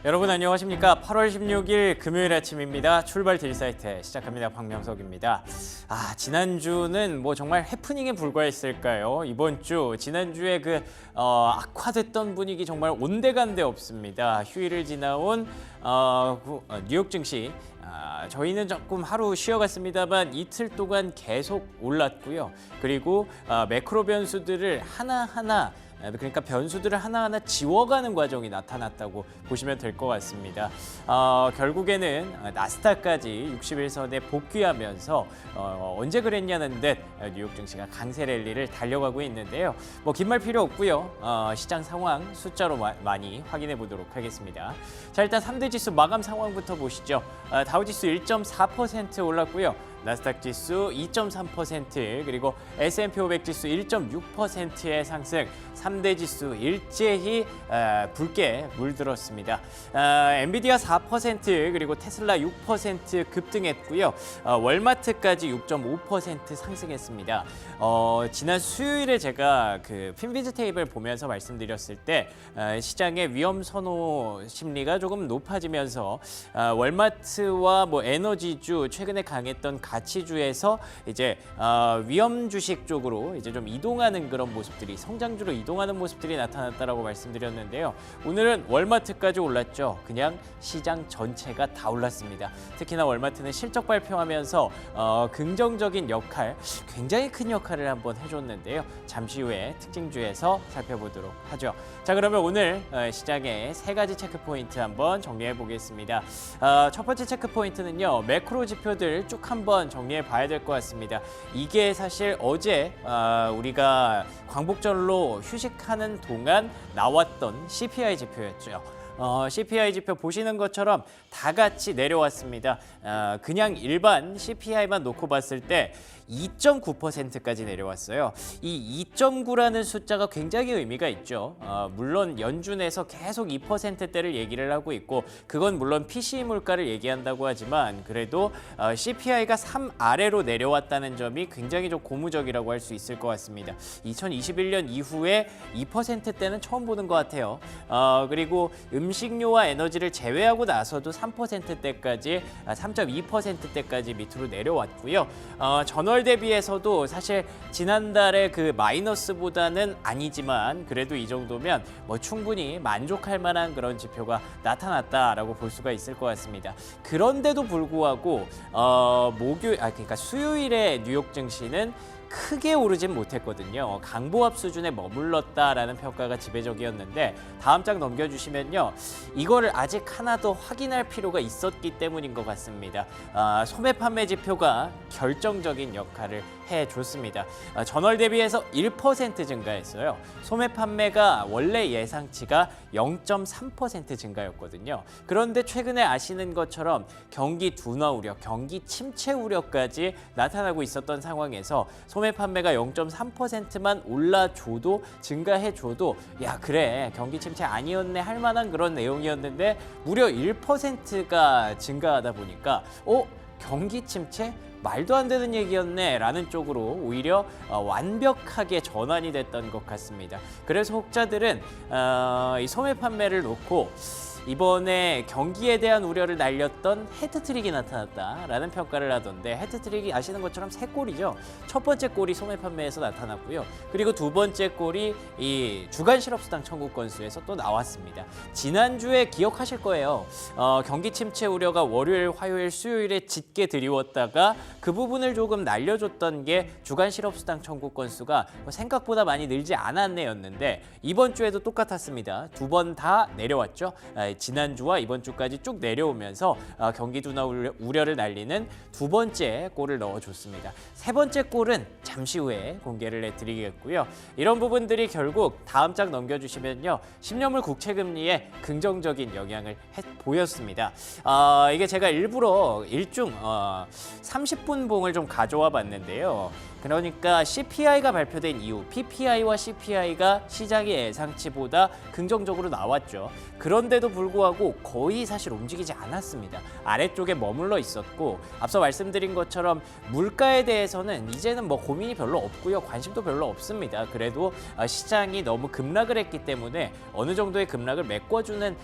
여러분 안녕하십니까? 8월 16일 금요일 아침입니다. 출발 딜사이트 시작합니다. 박명석입니다. 지난주는 뭐 정말 해프닝에 불과했을까요? 이번 주 지난주에 악화됐던 분위기 정말 온데간데 없습니다. 휴일을 지나온 뉴욕 증시 저희는 조금 하루 쉬어갔습니다만 이틀 동안 계속 올랐고요. 그리고 매크로 변수들을 하나하나 그러니까 변수들을 하나하나 지워가는 과정이 나타났다고 보시면 될 것 같습니다. 결국에는 나스닥까지 60일선에 복귀하면서 언제 그랬냐는 듯 뉴욕 증시가 강세 랠리를 달려가고 있는데요. 긴 말 필요 없고요. 시장 상황 숫자로 많이 확인해 보도록 하겠습니다. 자, 일단 3대 지수 마감 상황부터 보시죠. 다우지수 1.4% 올랐고요. 나스닥 지수 2.3% 그리고 S&P 500 지수 1.6%의 상승, 3대 지수 일제히 붉게 물들었습니다. 엔비디아 4% 그리고 테슬라 6% 급등했고요. 월마트까지 6.5% 상승했습니다. 지난 수요일에 제가 핀비즈 테이블 보면서 말씀드렸을 때 시장의 위험 선호 심리가 조금 높아지면서 월마트와 에너지주 최근에 강했던 가치주에서 이제 위험 주식 쪽으로 이제 좀 이동하는 그런 모습들이 성장주로 이동하는 모습들이 나타났다라고 말씀드렸는데요. 오늘은 월마트까지 올랐죠. 그냥 시장 전체가 다 올랐습니다. 특히나 월마트는 실적 발표하면서 긍정적인 역할, 굉장히 큰 역할을 한번 해줬는데요. 잠시 후에 특징주에서 살펴보도록 하죠. 자, 그러면 오늘 시장의 세 가지 체크 포인트 한번 정리해 보겠습니다. 첫 번째 체크 포인트는요. 매크로 지표들 쭉 한번 정리해 봐야 될 것 같습니다. 이게 사실 어제 우리가 광복절로 휴식하는 동안 나왔던 CPI 지표였죠. CPI 지표 보시는 것처럼 다 같이 내려왔습니다. 그냥 일반 CPI만 놓고 봤을 때 2.9%까지 내려왔어요. 이 2.9라는 숫자가 굉장히 의미가 있죠. 물론 연준에서 계속 2%대를 얘기를 하고 있고 그건 물론 PCE 물가를 얘기한다고 하지만 그래도 CPI가 3 아래로 내려왔다는 점이 굉장히 좀 고무적이라고 할 수 있을 것 같습니다. 2021년 이후에 2%대는 처음 보는 것 같아요. 그리고 음식료와 에너지를 제외하고 나서도 3%대까지 3.2%대까지 밑으로 내려왔고요. 전월 대비해서도 사실 지난달에 마이너스보다는 아니지만 그래도 이 정도면 충분히 만족할 만한 그런 지표가 나타났다라고 볼 수가 있을 것 같습니다. 그런데도 불구하고 그러니까 수요일에 뉴욕 증시는 크게 오르진 못했거든요. 강보합 수준에 머물렀다라는 평가가 지배적이었는데 다음 장 넘겨주시면요. 이거를 아직 하나 더 확인할 필요가 있었기 때문인 것 같습니다. 소매 판매 지표가 결정적인 역할을 해줬습니다. 전월 대비해서 1% 증가했어요. 소매 판매가 원래 예상치가 0.3% 증가였거든요. 그런데 최근에 아시는 것처럼 경기 둔화 우려, 경기 침체 우려까지 나타나고 있었던 상황에서 소매 판매가 0.3%만 올라줘도 증가해줘도 야 그래 경기 침체 아니었네 할 만한 그런 내용이었는데 무려 1%가 증가하다 보니까 경기 침체? 말도 안 되는 얘기였네 라는 쪽으로 오히려 완벽하게 전환이 됐던 것 같습니다. 그래서 혹자들은 이 소매 판매를 놓고 이번에 경기에 대한 우려를 날렸던 해트트릭이 나타났다라는 평가를 하던데 해트트릭이 아시는 것처럼 세 골이죠. 첫 번째 골이 소매 판매에서 나타났고요. 그리고 두 번째 골이 이 주간 실업수당 청구 건수에서 또 나왔습니다. 지난주에 기억하실 거예요. 경기 침체 우려가 월요일, 화요일, 수요일에 짙게 드리웠다가 그 부분을 조금 날려줬던 게 주간 실업수당 청구 건수가 생각보다 많이 늘지 않았네였는데 이번 주에도 똑같았습니다. 두 번 다 내려왔죠. 지난주와 이번 주까지 쭉 내려오면서 경기 둔화 우려를 날리는 두 번째 골을 넣어줬습니다. 세 번째 골은 잠시 후에 공개를 해드리겠고요. 이런 부분들이 결국 다음 장 넘겨주시면요. 10년물 국채금리에 긍정적인 영향을 보였습니다. 이게 제가 일부러 일중 30분 봉을 좀 가져와 봤는데요. 그러니까 CPI가 발표된 이후 PPI와 CPI가 시장의 예상치보다 긍정적으로 나왔죠. 그런데도 불구하고 거의 사실 움직이지 않았습니다. 아래쪽에 머물러 있었고 앞서 말씀드린 것처럼 물가에 대해서는 이제는 뭐 고민이 별로 없고요. 관심도 별로 없습니다. 그래도 시장이 너무 급락을 했기 때문에 어느 정도의 급락을 메꿔주는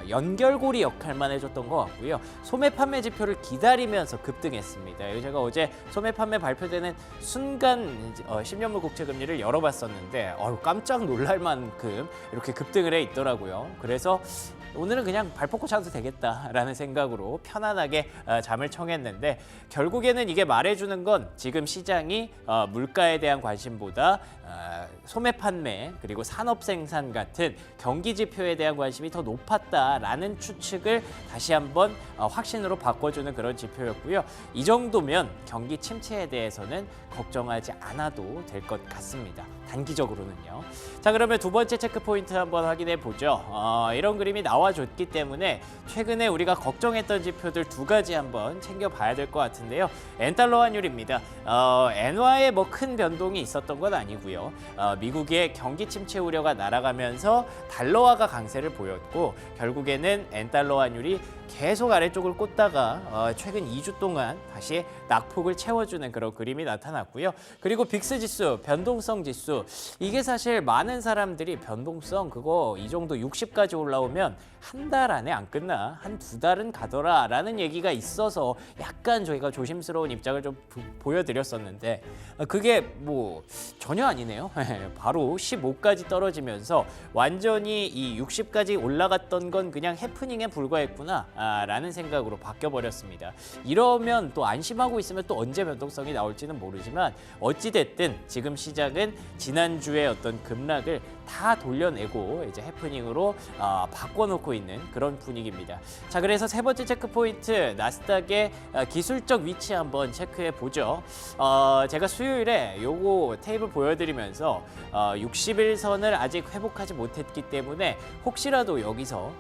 연결고리 역할만 해줬던 것 같고요. 소매 판매 지표를 기다리면서 급등했습니다. 제가 어제 소매 판매 발표되는 순간 10년물 국채 금리를 열어봤었는데 깜짝 놀랄 만큼 이렇게 급등을 해 있더라고요. 그래서 오늘은 그냥 발 뻗고 자도 되겠다라는 생각으로 편안하게 잠을 청했는데 결국에는 이게 말해주는 건 지금 시장이 물가에 대한 관심보다 소매 판매 그리고 산업 생산 같은 경기 지표에 대한 관심이 더 높았다라는 추측을 다시 한번 확신으로 바꿔주는 그런 지표였고요. 이 정도면 경기 침체에 대해서는 걱정하지 않아도 될 것 같습니다. 단기적으로는요. 자, 그러면 두 번째 체크 포인트 한번 확인해 보죠. 이런 그림이 나와줬기 때문에 최근에 우리가 걱정했던 지표들 두 가지 한번 챙겨봐야 될 것 같은데요. 엔달러 환율입니다. 엔화에 뭐 큰 변동이 있었던 건 아니고요. 미국의 경기 침체 우려가 날아가면서 달러화가 강세를 보였고 결국에는 엔달러 환율이 계속 아래쪽을 꽂다가 최근 2주 동안 다시 낙폭을 채워주는 그런 그림이 나타났고요. 그리고 빅스 지수, 변동성 지수 이게 사실 많은 사람들이 변동성 그거 이 정도 60까지 올라오면 한 달 안에 안 끝나 한 두 달은 가더라 라는 얘기가 있어서 약간 저희가 조심스러운 입장을 좀 보여드렸었는데 그게 뭐 전혀 아니네요. 바로 15까지 떨어지면서 완전히 이 60까지 올라갔던 건 그냥 해프닝에 불과했구나 라는 생각으로 바뀌어버렸습니다. 이러면 또 안심하고 있으면 또 언제 변동성이 나올지는 모르지만 어찌됐든 지금 시장은 지난주에 어떤 급락을 다 돌려내고 이제 해프닝으로 바꿔놓고 있는 그런 분위기입니다. 자, 그래서 세 번째 체크 포인트 나스닥의 기술적 위치 한번 체크해 보죠. 제가 수요일에 요거 테이블 보여드리면서 60일선을 아직 회복하지 못했기 때문에 혹시라도 여기서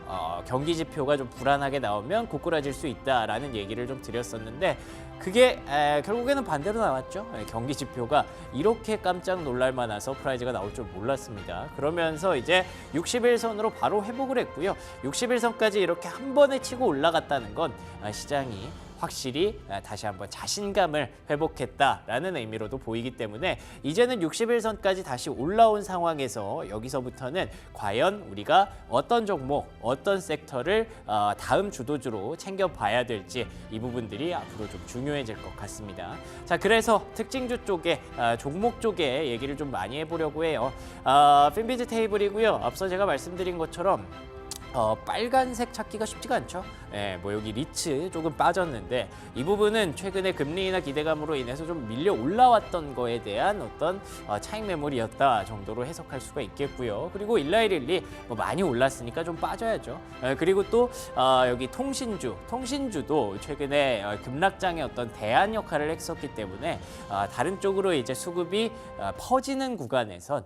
경기 지표가 좀 불안하게 나오면 고꾸라질 수 있다라는 얘기를 좀 드렸었는데 그게 결국에는 반대로 나왔죠. 경기 지표가 이렇게 깜짝 놀랄 만한 서프라이즈가 나올 줄 몰랐습니다. 그러면서 이제 60일선으로 바로 회복을 했고요. 60일선까지 이렇게 한 번에 치고 올라갔다는 건 시장이 확실히 다시 한번 자신감을 회복했다라는 의미로도 보이기 때문에 이제는 60일선까지 다시 올라온 상황에서 여기서부터는 과연 우리가 어떤 종목, 어떤 섹터를 다음 주도주로 챙겨봐야 될지 이 부분들이 앞으로 좀 중요해질 것 같습니다. 자, 그래서 특징주 쪽에 종목 쪽에 얘기를 좀 많이 해보려고 해요. 핀비즈 테이블이고요. 앞서 제가 말씀드린 것처럼 빨간색 찾기가 쉽지가 않죠. 뭐 여기 리츠 조금 빠졌는데 이 부분은 최근에 금리 인하 기대감으로 인해서 좀 밀려 올라왔던 거에 대한 어떤 차익 매물이었다 정도로 해석할 수가 있겠고요. 그리고 19112 뭐 많이 올랐으니까 좀 빠져야죠. 그리고 또 여기 통신주도 최근에 급락장의 어떤 대안 역할을 했었기 때문에 다른 쪽으로 이제 수급이 퍼지는 구간에선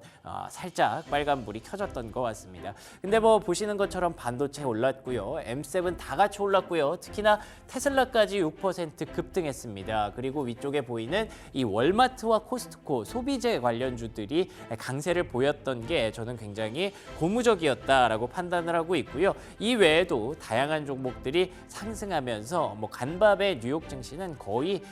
살짝 빨간불이 켜졌던 것 같습니다. 근데 뭐 보시는 것처럼 반도체 올랐고요. M7 다 같이 올랐고요. 특히나 테슬라까지 6% 급등했습니다. 그리고 위쪽에 보이는 이 월마트와 코스트코 소비재 관련주들이 강세를 보였던 게 저는 굉장히 고무적이었다라고 판단을 하고 있고요. 이 외에도 다양한 종목들이 상승하면서 뭐 간밤의 뉴욕 증시는 거의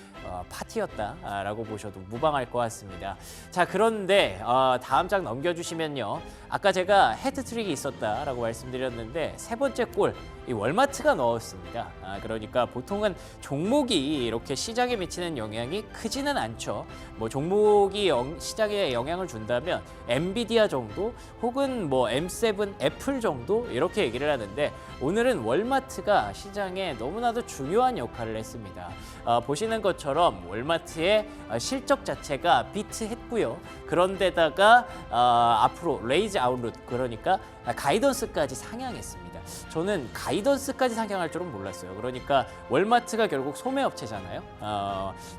파티였다라고 보셔도 무방할 것 같습니다. 자, 그런데 다음 장 넘겨주시면요. 아까 제가 헤드트릭이 있었다라고 말씀드렸는데 세 번째 골 이 월마트가 넣었습니다. 그러니까 보통은 종목이 이렇게 시장에 미치는 영향이 크지는 않죠. 뭐 종목이 시장에 영향을 준다면 엔비디아 정도 혹은 뭐 M7 애플 정도 이렇게 얘기를 하는데 오늘은 월마트가 시장에 너무나도 중요한 역할을 했습니다. 보시는 것처럼 월마트의 실적 자체가 비트했고요. 그런데다가 앞으로 레이즈 아웃룩 그러니까 가이던스까지 상향했습니다. 저는 가이던스까지 상향할 줄은 몰랐어요. 그러니까 월마트가 결국 소매업체잖아요.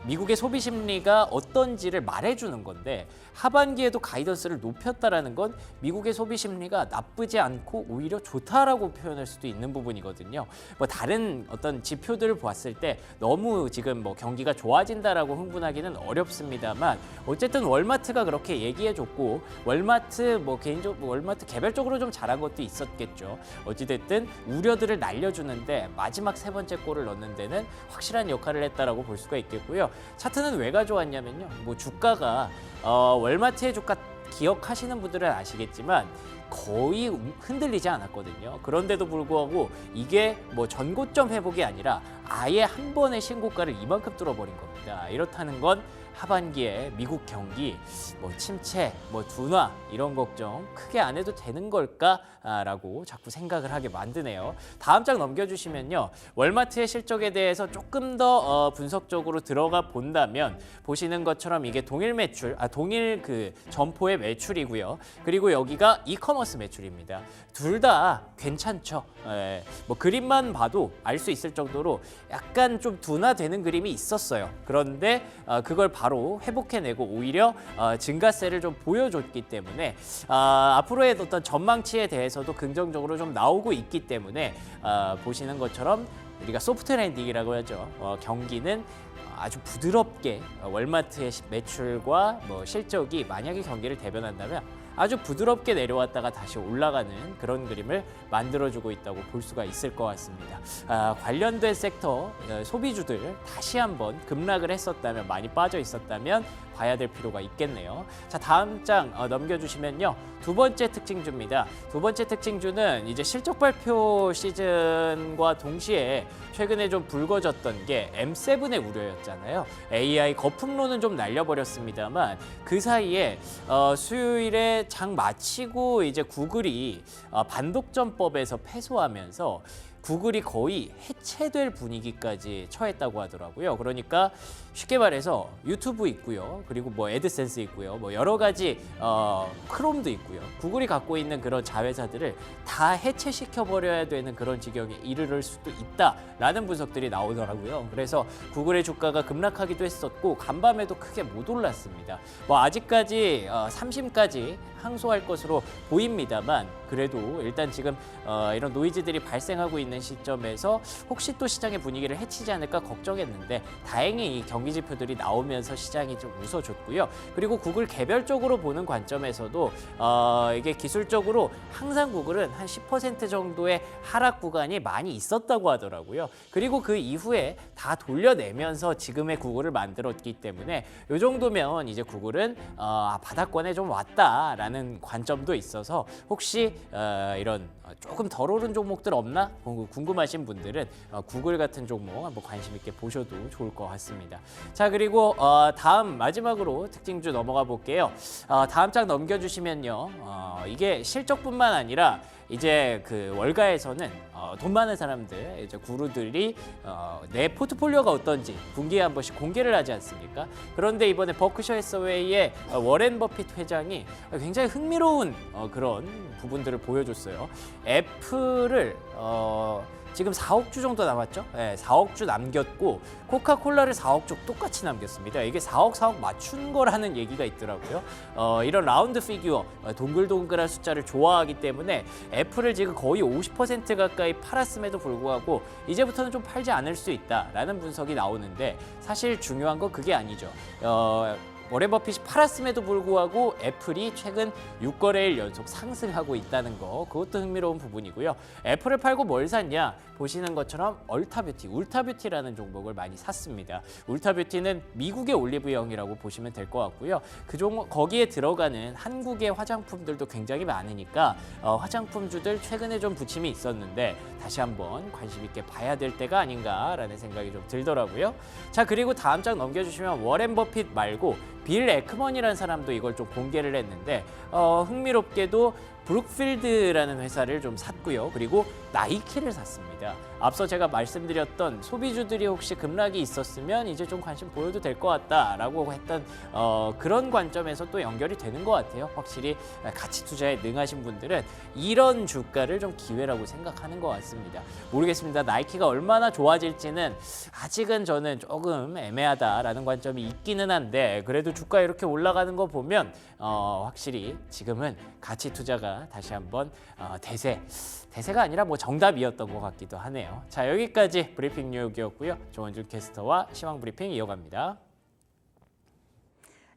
미국의 소비 심리가 어떤지를 말해주는 건데 하반기에도 가이던스를 높였다라는 건 미국의 소비 심리가 나쁘지 않고 오히려 좋다라고 표현할 수도 있는 부분이거든요. 뭐 다른 어떤 지표들을 보았을 때 너무 지금 뭐 경기가 좋아진다라고 흥분하기는 어렵습니다만 어쨌든 월마트가 그렇게 얘기해줬고 월마트 뭐 개인적으로 월마트 개별적으로 좀 잘한 것도 있었겠죠. 어찌됐든 어찌됐든 우려들을 날려주는데 마지막 세 번째 골을 넣는 데는 확실한 역할을 했다라고 볼 수가 있겠고요. 차트는 왜 가져왔냐면요. 뭐 주가가 월마트의 주가 기억하시는 분들은 아시겠지만 거의 흔들리지 않았거든요. 그런데도 불구하고 이게 뭐 전고점 회복이 아니라 아예 한 번의 신고가를 이만큼 뚫어버린 겁니다. 이렇다는 건 하반기에 미국 경기, 뭐 침체, 뭐 둔화 이런 걱정 크게 안 해도 되는 걸까라고 자꾸 생각을 하게 만드네요. 다음 장 넘겨주시면요. 월마트의 실적에 대해서 조금 더 분석적으로 들어가 본다면 보시는 것처럼 이게 동일 매출, 동일 그 점포의 매출이고요. 그리고 여기가 이커머스 매출입니다. 둘 다 괜찮죠. 뭐 그림만 봐도 알 수 있을 정도로 약간 좀 둔화되는 그림이 있었어요. 그런데 그걸 바로 회복해내고 오히려 증가세를 좀 보여줬기 때문에 앞으로의 어떤 전망치에 대해서도 긍정적으로 좀 나오고 있기 때문에 보시는 것처럼 우리가 소프트 랜딩이라고 하죠. 경기는 아주 부드럽게 월마트의 매출과 뭐 실적이 만약에 경기를 대변한다면 아주 부드럽게 내려왔다가 다시 올라가는 그런 그림을 만들어주고 있다고 볼 수가 있을 것 같습니다. 관련된 섹터 소비주들 다시 한번 급락을 했었다면, 많이 빠져 있었다면 봐야 될 필요가 있겠네요. 자, 다음 장 넘겨주시면요. 두 번째 특징주입니다. 두 번째 특징주는 이제 실적 발표 시즌과 동시에 최근에 좀 불거졌던 게 M7의 우려였잖아요. AI 거품론은 좀 날려버렸습니다만 그 사이에 수요일에 장 마치고 이제 구글이 반독점법에서 패소하면서 구글이 거의 해체될 분위기까지 처했다고 하더라고요. 그러니까 쉽게 말해서 유튜브 있고요. 그리고 뭐 애드센스 있고요. 뭐 여러 가지 크롬도 있고요. 구글이 갖고 있는 그런 자회사들을 다 해체시켜 버려야 되는 그런 지경에 이르를 수도 있다라는 분석들이 나오더라고요. 그래서 구글의 주가가 급락하기도 했었고 간밤에도 크게 못 올랐습니다. 뭐 아직까지 3심까지 항소할 것으로 보입니다만 그래도 일단 지금 이런 노이즈들이 발생하고 있는 시점에서 혹시 또 시장의 분위기를 해치지 않을까 걱정했는데 다행히 이 경기 지표들이 나오면서 시장이 좀 웃어줬고요. 그리고 구글 개별적으로 보는 관점에서도 이게 기술적으로 항상 구글은 한 10% 정도의 하락 구간이 많이 있었다고 하더라고요. 그리고 그 이후에 다 돌려내면서 지금의 구글을 만들었기 때문에 이 정도면 이제 구글은 바닥권에 좀 왔다라는 관점도 있어서 혹시 이런 조금 덜 오른 종목들 없나 궁금하신 분들은 구글 같은 종목 한번 관심 있게 보셔도 좋을 것 같습니다. 자, 그리고 다음 마지막으로 특징주 넘어가 볼게요. 다음 장 넘겨주시면요. 이게 실적뿐만 아니라 이제 그 월가에서는 돈 많은 사람들, 이제 구루들이 내 포트폴리오가 어떤지 분기에 한 번씩 공개를 하지 않습니까? 그런데 이번에 버크셔 해서웨이의 워렌 버핏 회장이 굉장히 흥미로운 그런 부분들을 보여줬어요. 애플을 지금 4억 주 정도 남았죠? 네, 4억 주 남겼고 코카콜라를 4억 주 똑같이 남겼습니다. 이게 4억 맞춘 거라는 얘기가 있더라고요. 이런 라운드 피규어, 동글동글한 숫자를 좋아하기 때문에 애플을 지금 거의 50% 가까이 팔았음에도 불구하고 이제부터는 좀 팔지 않을 수 있다라는 분석이 나오는데 사실 중요한 건 그게 아니죠. 워렌 버핏이 팔았음에도 불구하고 애플이 최근 6거래일 연속 상승하고 있다는 거, 그것도 흥미로운 부분이고요. 애플을 팔고 뭘 샀냐? 보시는 것처럼 울타뷰티라는 종목을 많이 샀습니다. 울타뷰티는 미국의 올리브영이라고 보시면 될 것 같고요. 그 종목 거기에 들어가는 한국의 화장품들도 굉장히 많으니까 화장품주들 최근에 좀 부침이 있었는데 다시 한번 관심 있게 봐야 될 때가 아닌가라는 생각이 좀 들더라고요. 자, 그리고 다음 장 넘겨주시면 워렌 버핏 말고 빌 에크먼이라는 사람도 이걸 좀 공개를 했는데 흥미롭게도 브룩필드라는 회사를 좀 샀고요. 그리고 나이키를 샀습니다. 앞서 제가 말씀드렸던 소비주들이 혹시 급락이 있었으면 이제 좀 관심 보여도 될 것 같다라고 했던 그런 관점에서 또 연결이 되는 것 같아요. 확실히 가치 투자에 능하신 분들은 이런 주가를 좀 기회라고 생각하는 것 같습니다. 모르겠습니다. 나이키가 얼마나 좋아질지는 아직은 저는 조금 애매하다라는 관점이 있기는 한데 그래도 주가 이렇게 올라가는 거 보면 확실히 지금은 가치 투자가 다시 한번 대세가 아니라 뭐 정답이었던 것 같기도 하네요. 자, 여기까지 브리핑 뉴욕이었고요. 조원준 캐스터와 시황 브리핑 이어갑니다.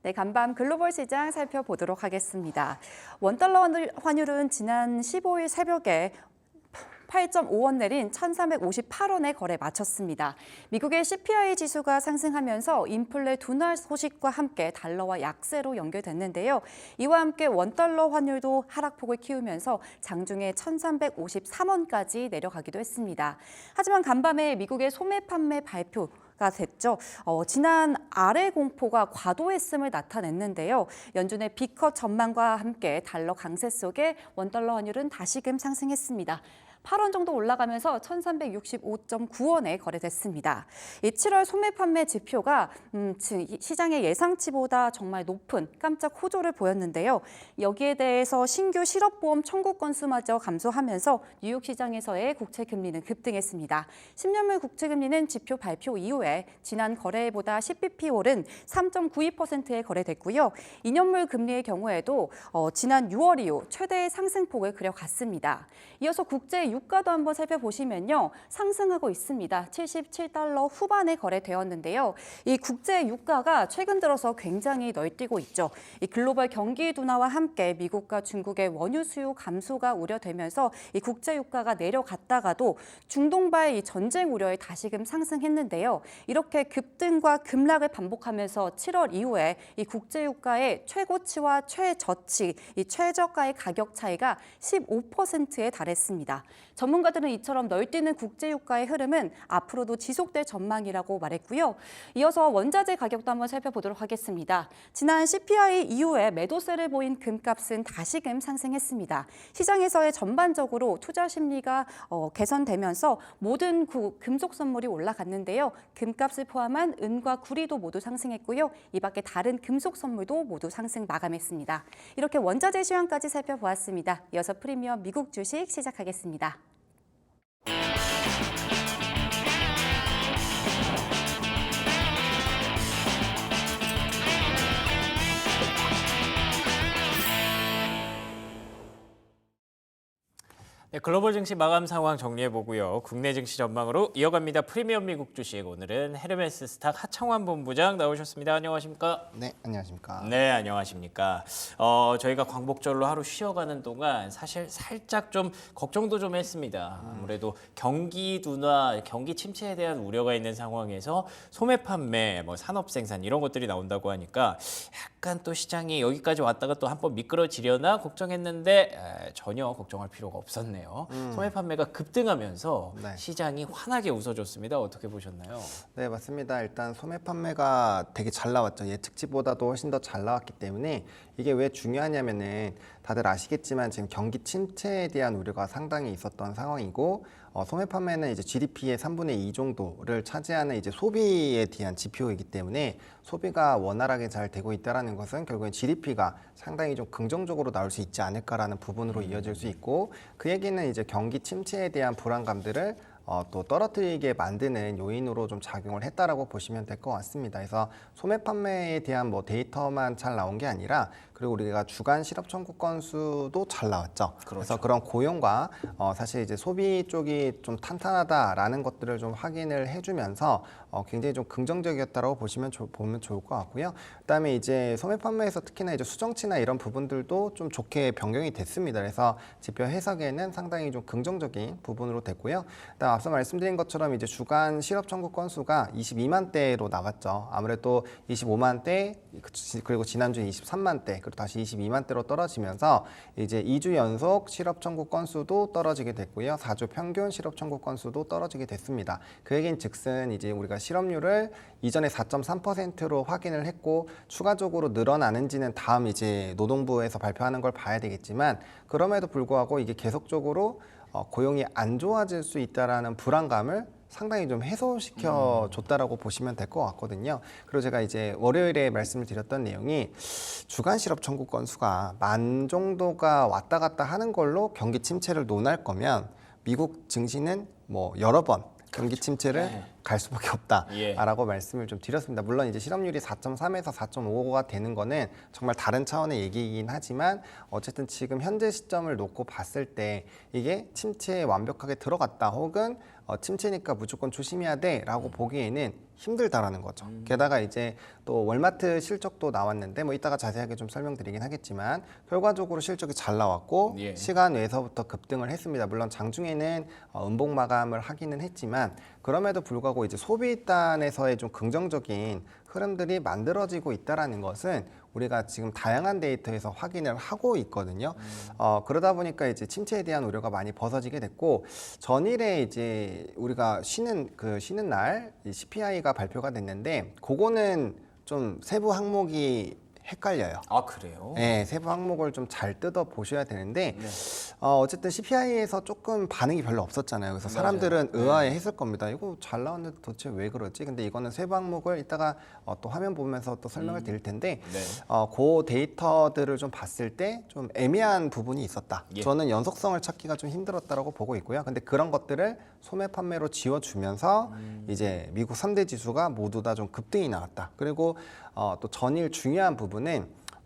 네, 간밤 글로벌 시장 살펴보도록 하겠습니다. 원달러 환율은 지난 15일 새벽에 28.5원 내린 1,358원에 거래 마쳤습니다. 미국의 CPI 지수가 상승하면서 인플레 둔화 소식과 함께 달러와 약세로 연결됐는데요. 이와 함께 원달러 환율도 하락폭을 키우면서 장중에 1,353원까지 내려가기도 했습니다. 하지만 간밤에 미국의 소매 판매 발표가 됐죠. 지난 아래 공포가 과도했음을 나타냈는데요. 연준의 B컷 전망과 함께 달러 강세 속에 원달러 환율은 다시금 상승했습니다. 8원 정도 올라가면서 1,365.9원에 거래됐습니다. 이 7월 소매 판매 지표가 시장의 예상치보다 정말 높은 깜짝 호조를 보였는데요. 여기에 대해서 신규 실업보험 청구 건수마저 감소하면서 뉴욕 시장에서의 국채 금리는 급등했습니다. 10년물 국채 금리는 지표 발표 이후에 지난 거래일보다 10bp 오른 3.92%에 거래됐고요. 2년물 금리의 경우에도 지난 6월 이후 최대의 상승폭을 그려갔습니다. 이어서 국제 유가도 한번 살펴보시면요. 상승하고 있습니다. 77달러 후반에 거래되었는데요. 이 국제 유가가 최근 들어서 굉장히 널뛰고 있죠. 이 글로벌 경기 둔화와 함께 미국과 중국의 원유 수요 감소가 우려되면서 이 국제 유가가 내려갔다가도 중동발 이 전쟁 우려에 다시금 상승했는데요. 이렇게 급등과 급락을 반복하면서 7월 이후에 이 국제 유가의 최고치와 최저치, 이 최저가의 가격 차이가 15%에 달했습니다. 전문가들은 이처럼 널뛰는 국제유가의 흐름은 앞으로도 지속될 전망이라고 말했고요. 이어서 원자재 가격도 한번 살펴보도록 하겠습니다. 지난 CPI 이후에 매도세를 보인 금값은 다시금 상승했습니다. 시장에서의 전반적으로 투자 심리가 개선되면서 모든 금속 선물이 올라갔는데요. 금값을 포함한 은과 구리도 모두 상승했고요. 이 밖에 다른 금속 선물도 모두 상승 마감했습니다. 이렇게 원자재 시황까지 살펴보았습니다. 이어서 프리미엄 미국 주식 시작하겠습니다. 네, 글로벌 증시 마감 상황 정리해보고요. 국내 증시 전망으로 이어갑니다. 프리미엄 미국 주식 오늘은 헤르메스 스탁 하창환 본부장 나오셨습니다. 안녕하십니까? 네, 안녕하십니까? 네, 안녕하십니까? 저희가 광복절로 하루 쉬어가는 동안 사실 살짝 좀 걱정도 좀 했습니다. 아무래도 경기 둔화, 경기 침체에 대한 우려가 있는 상황에서 소매 판매, 산업 생산 이런 것들이 나온다고 하니까 약간 또 시장이 여기까지 왔다가 또 한번 미끄러지려나 걱정했는데 전혀 걱정할 필요가 없었네요. 소매 판매가 급등하면서 네. 시장이 환하게 웃어줬습니다. 어떻게 보셨나요? 네, 맞습니다. 일단 소매 판매가 되게 잘 나왔죠. 예측치보다도 훨씬 더 잘 나왔기 때문에 이게 왜 중요하냐면은 다들 아시겠지만 지금 경기 침체에 대한 우려가 상당히 있었던 상황이고 소매 판매는 이제 GDP의 3분의 2 정도를 차지하는 이제 소비에 대한 지표이기 때문에 소비가 원활하게 잘 되고 있다는 것은 결국엔 GDP가 상당히 좀 긍정적으로 나올 수 있지 않을까라는 부분으로 이어질 수 있고 그 얘기는 이제 경기 침체에 대한 불안감들을 또 떨어뜨리게 만드는 요인으로 좀 작용을 했다라고 보시면 될 것 같습니다. 그래서 소매 판매에 대한 데이터만 잘 나온 게 아니라 그리고 우리가 주간 실업 청구 건수도 잘 나왔죠. 그래서 그런 고용과 사실 이제 소비 쪽이 좀 탄탄하다라는 것들을 좀 확인을 해주면서 굉장히 좀 긍정적이었다라고 보면 좋을 것 같고요. 그다음에 이제 소매 판매에서 특히나 이제 수정치나 이런 부분들도 좀 좋게 변경이 됐습니다. 그래서 지표 해석에는 상당히 좀 긍정적인 부분으로 됐고요. 그다음 앞서 말씀드린 것처럼 이제 주간 실업 청구 건수가 22만 대로 나왔죠. 아무래도 25만 대 그리고 지난주 23만 대 그리고 다시 22만 대로 떨어지면서 이제 2주 연속 실업 청구 건수도 떨어지게 됐고요. 4주 평균 실업 청구 건수도 떨어지게 됐습니다. 그 얘기는 즉슨 이제 우리가 실업률을 이전에 4.3%로 확인을 했고 추가적으로 늘어나는지는 다음 이제 노동부에서 발표하는 걸 봐야 되겠지만 그럼에도 불구하고 이게 계속적으로 고용이 안 좋아질 수 있다라는 불안감을 상당히 좀 해소시켜 줬다라고 보시면 될 것 같거든요. 그리고 제가 이제 월요일에 말씀을 드렸던 내용이 주간 실업 청구 건수가 10,000 정도가 왔다 갔다 하는 걸로 경기 침체를 논할 거면 미국 증시는 여러 번 경기 침체를 갈 수밖에 예. 없다라고 말씀을 좀 드렸습니다. 물론 이제 실업률이 4.3에서 4.5가 되는 거는 정말 다른 차원의 얘기이긴 하지만 어쨌든 지금 현재 시점을 놓고 봤을 때 이게 침체에 완벽하게 들어갔다 혹은 침체니까 무조건 조심해야 돼라고 보기에는 힘들다라는 거죠. 게다가 이제 또 월마트 실적도 나왔는데 뭐 이따가 자세하게 좀 설명드리긴 하겠지만 결과적으로 실적이 잘 나왔고 예. 시간 외에서부터 급등을 했습니다. 물론 장중에는 음봉 마감을 하기는 했지만 그럼에도 불구하고 이제 소비단에서의 좀 긍정적인 흐름들이 만들어지고 있다라는 것은 우리가 지금 다양한 데이터에서 확인을 하고 있거든요. 그러다 보니까 이제 침체에 대한 우려가 많이 벗어지게 됐고 전일에 이제 우리가 쉬는 날 CPI가 발표가 됐는데 그거는 좀 세부 항목이 헷갈려요. 아, 그래요? 네, 세부 항목을 좀 잘 뜯어 보셔야 되는데 네. 어쨌든 CPI에서 조금 반응이 별로 없었잖아요. 그래서 사람들은 맞아요. 의아해했을 겁니다. 이거 잘 나왔는데 도대체 왜 그러지? 근데 이거는 세부 항목을 이따가 또 화면 보면서 또 설명을 드릴 텐데 네. 그 데이터들을 좀 봤을 때 좀 애매한 부분이 있었다. 예. 저는 연속성을 찾기가 좀 힘들었다라고 보고 있고요. 근데 그런 것들을 소매 판매로 지워주면서 이제 미국 3대 지수가 모두 다 좀 급등이 나왔다. 그리고 또 전일 중요한 부분은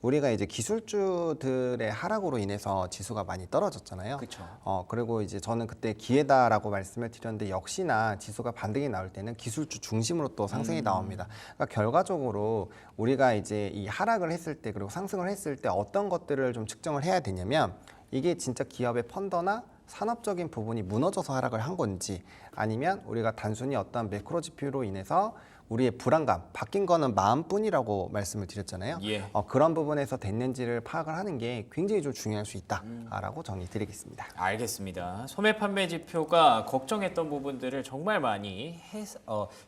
우리가 이제 기술주들의 하락으로 인해서 지수가 많이 떨어졌잖아요. 그쵸. 그리고 이제 저는 그때 기회다라고 말씀을 드렸는데 역시나 지수가 반등이 나올 때는 기술주 중심으로 또 상승이 나옵니다. 그러니까 결과적으로 우리가 이제 이 하락을 했을 때 그리고 상승을 했을 때 어떤 것들을 좀 측정을 해야 되냐면 이게 진짜 기업의 펀더나 산업적인 부분이 무너져서 하락을 한 건지 아니면 우리가 단순히 어떤 매크로 지표로 인해서 우리의 불안감, 바뀐 거는 마음뿐이라고 말씀을 드렸잖아요. 예. 그런 부분에서 됐는지를 파악을 하는 게 굉장히 좀 중요할 수 있다라고 정리드리겠습니다. 알겠습니다. 소매 판매 지표가 걱정했던 부분들을 정말 많이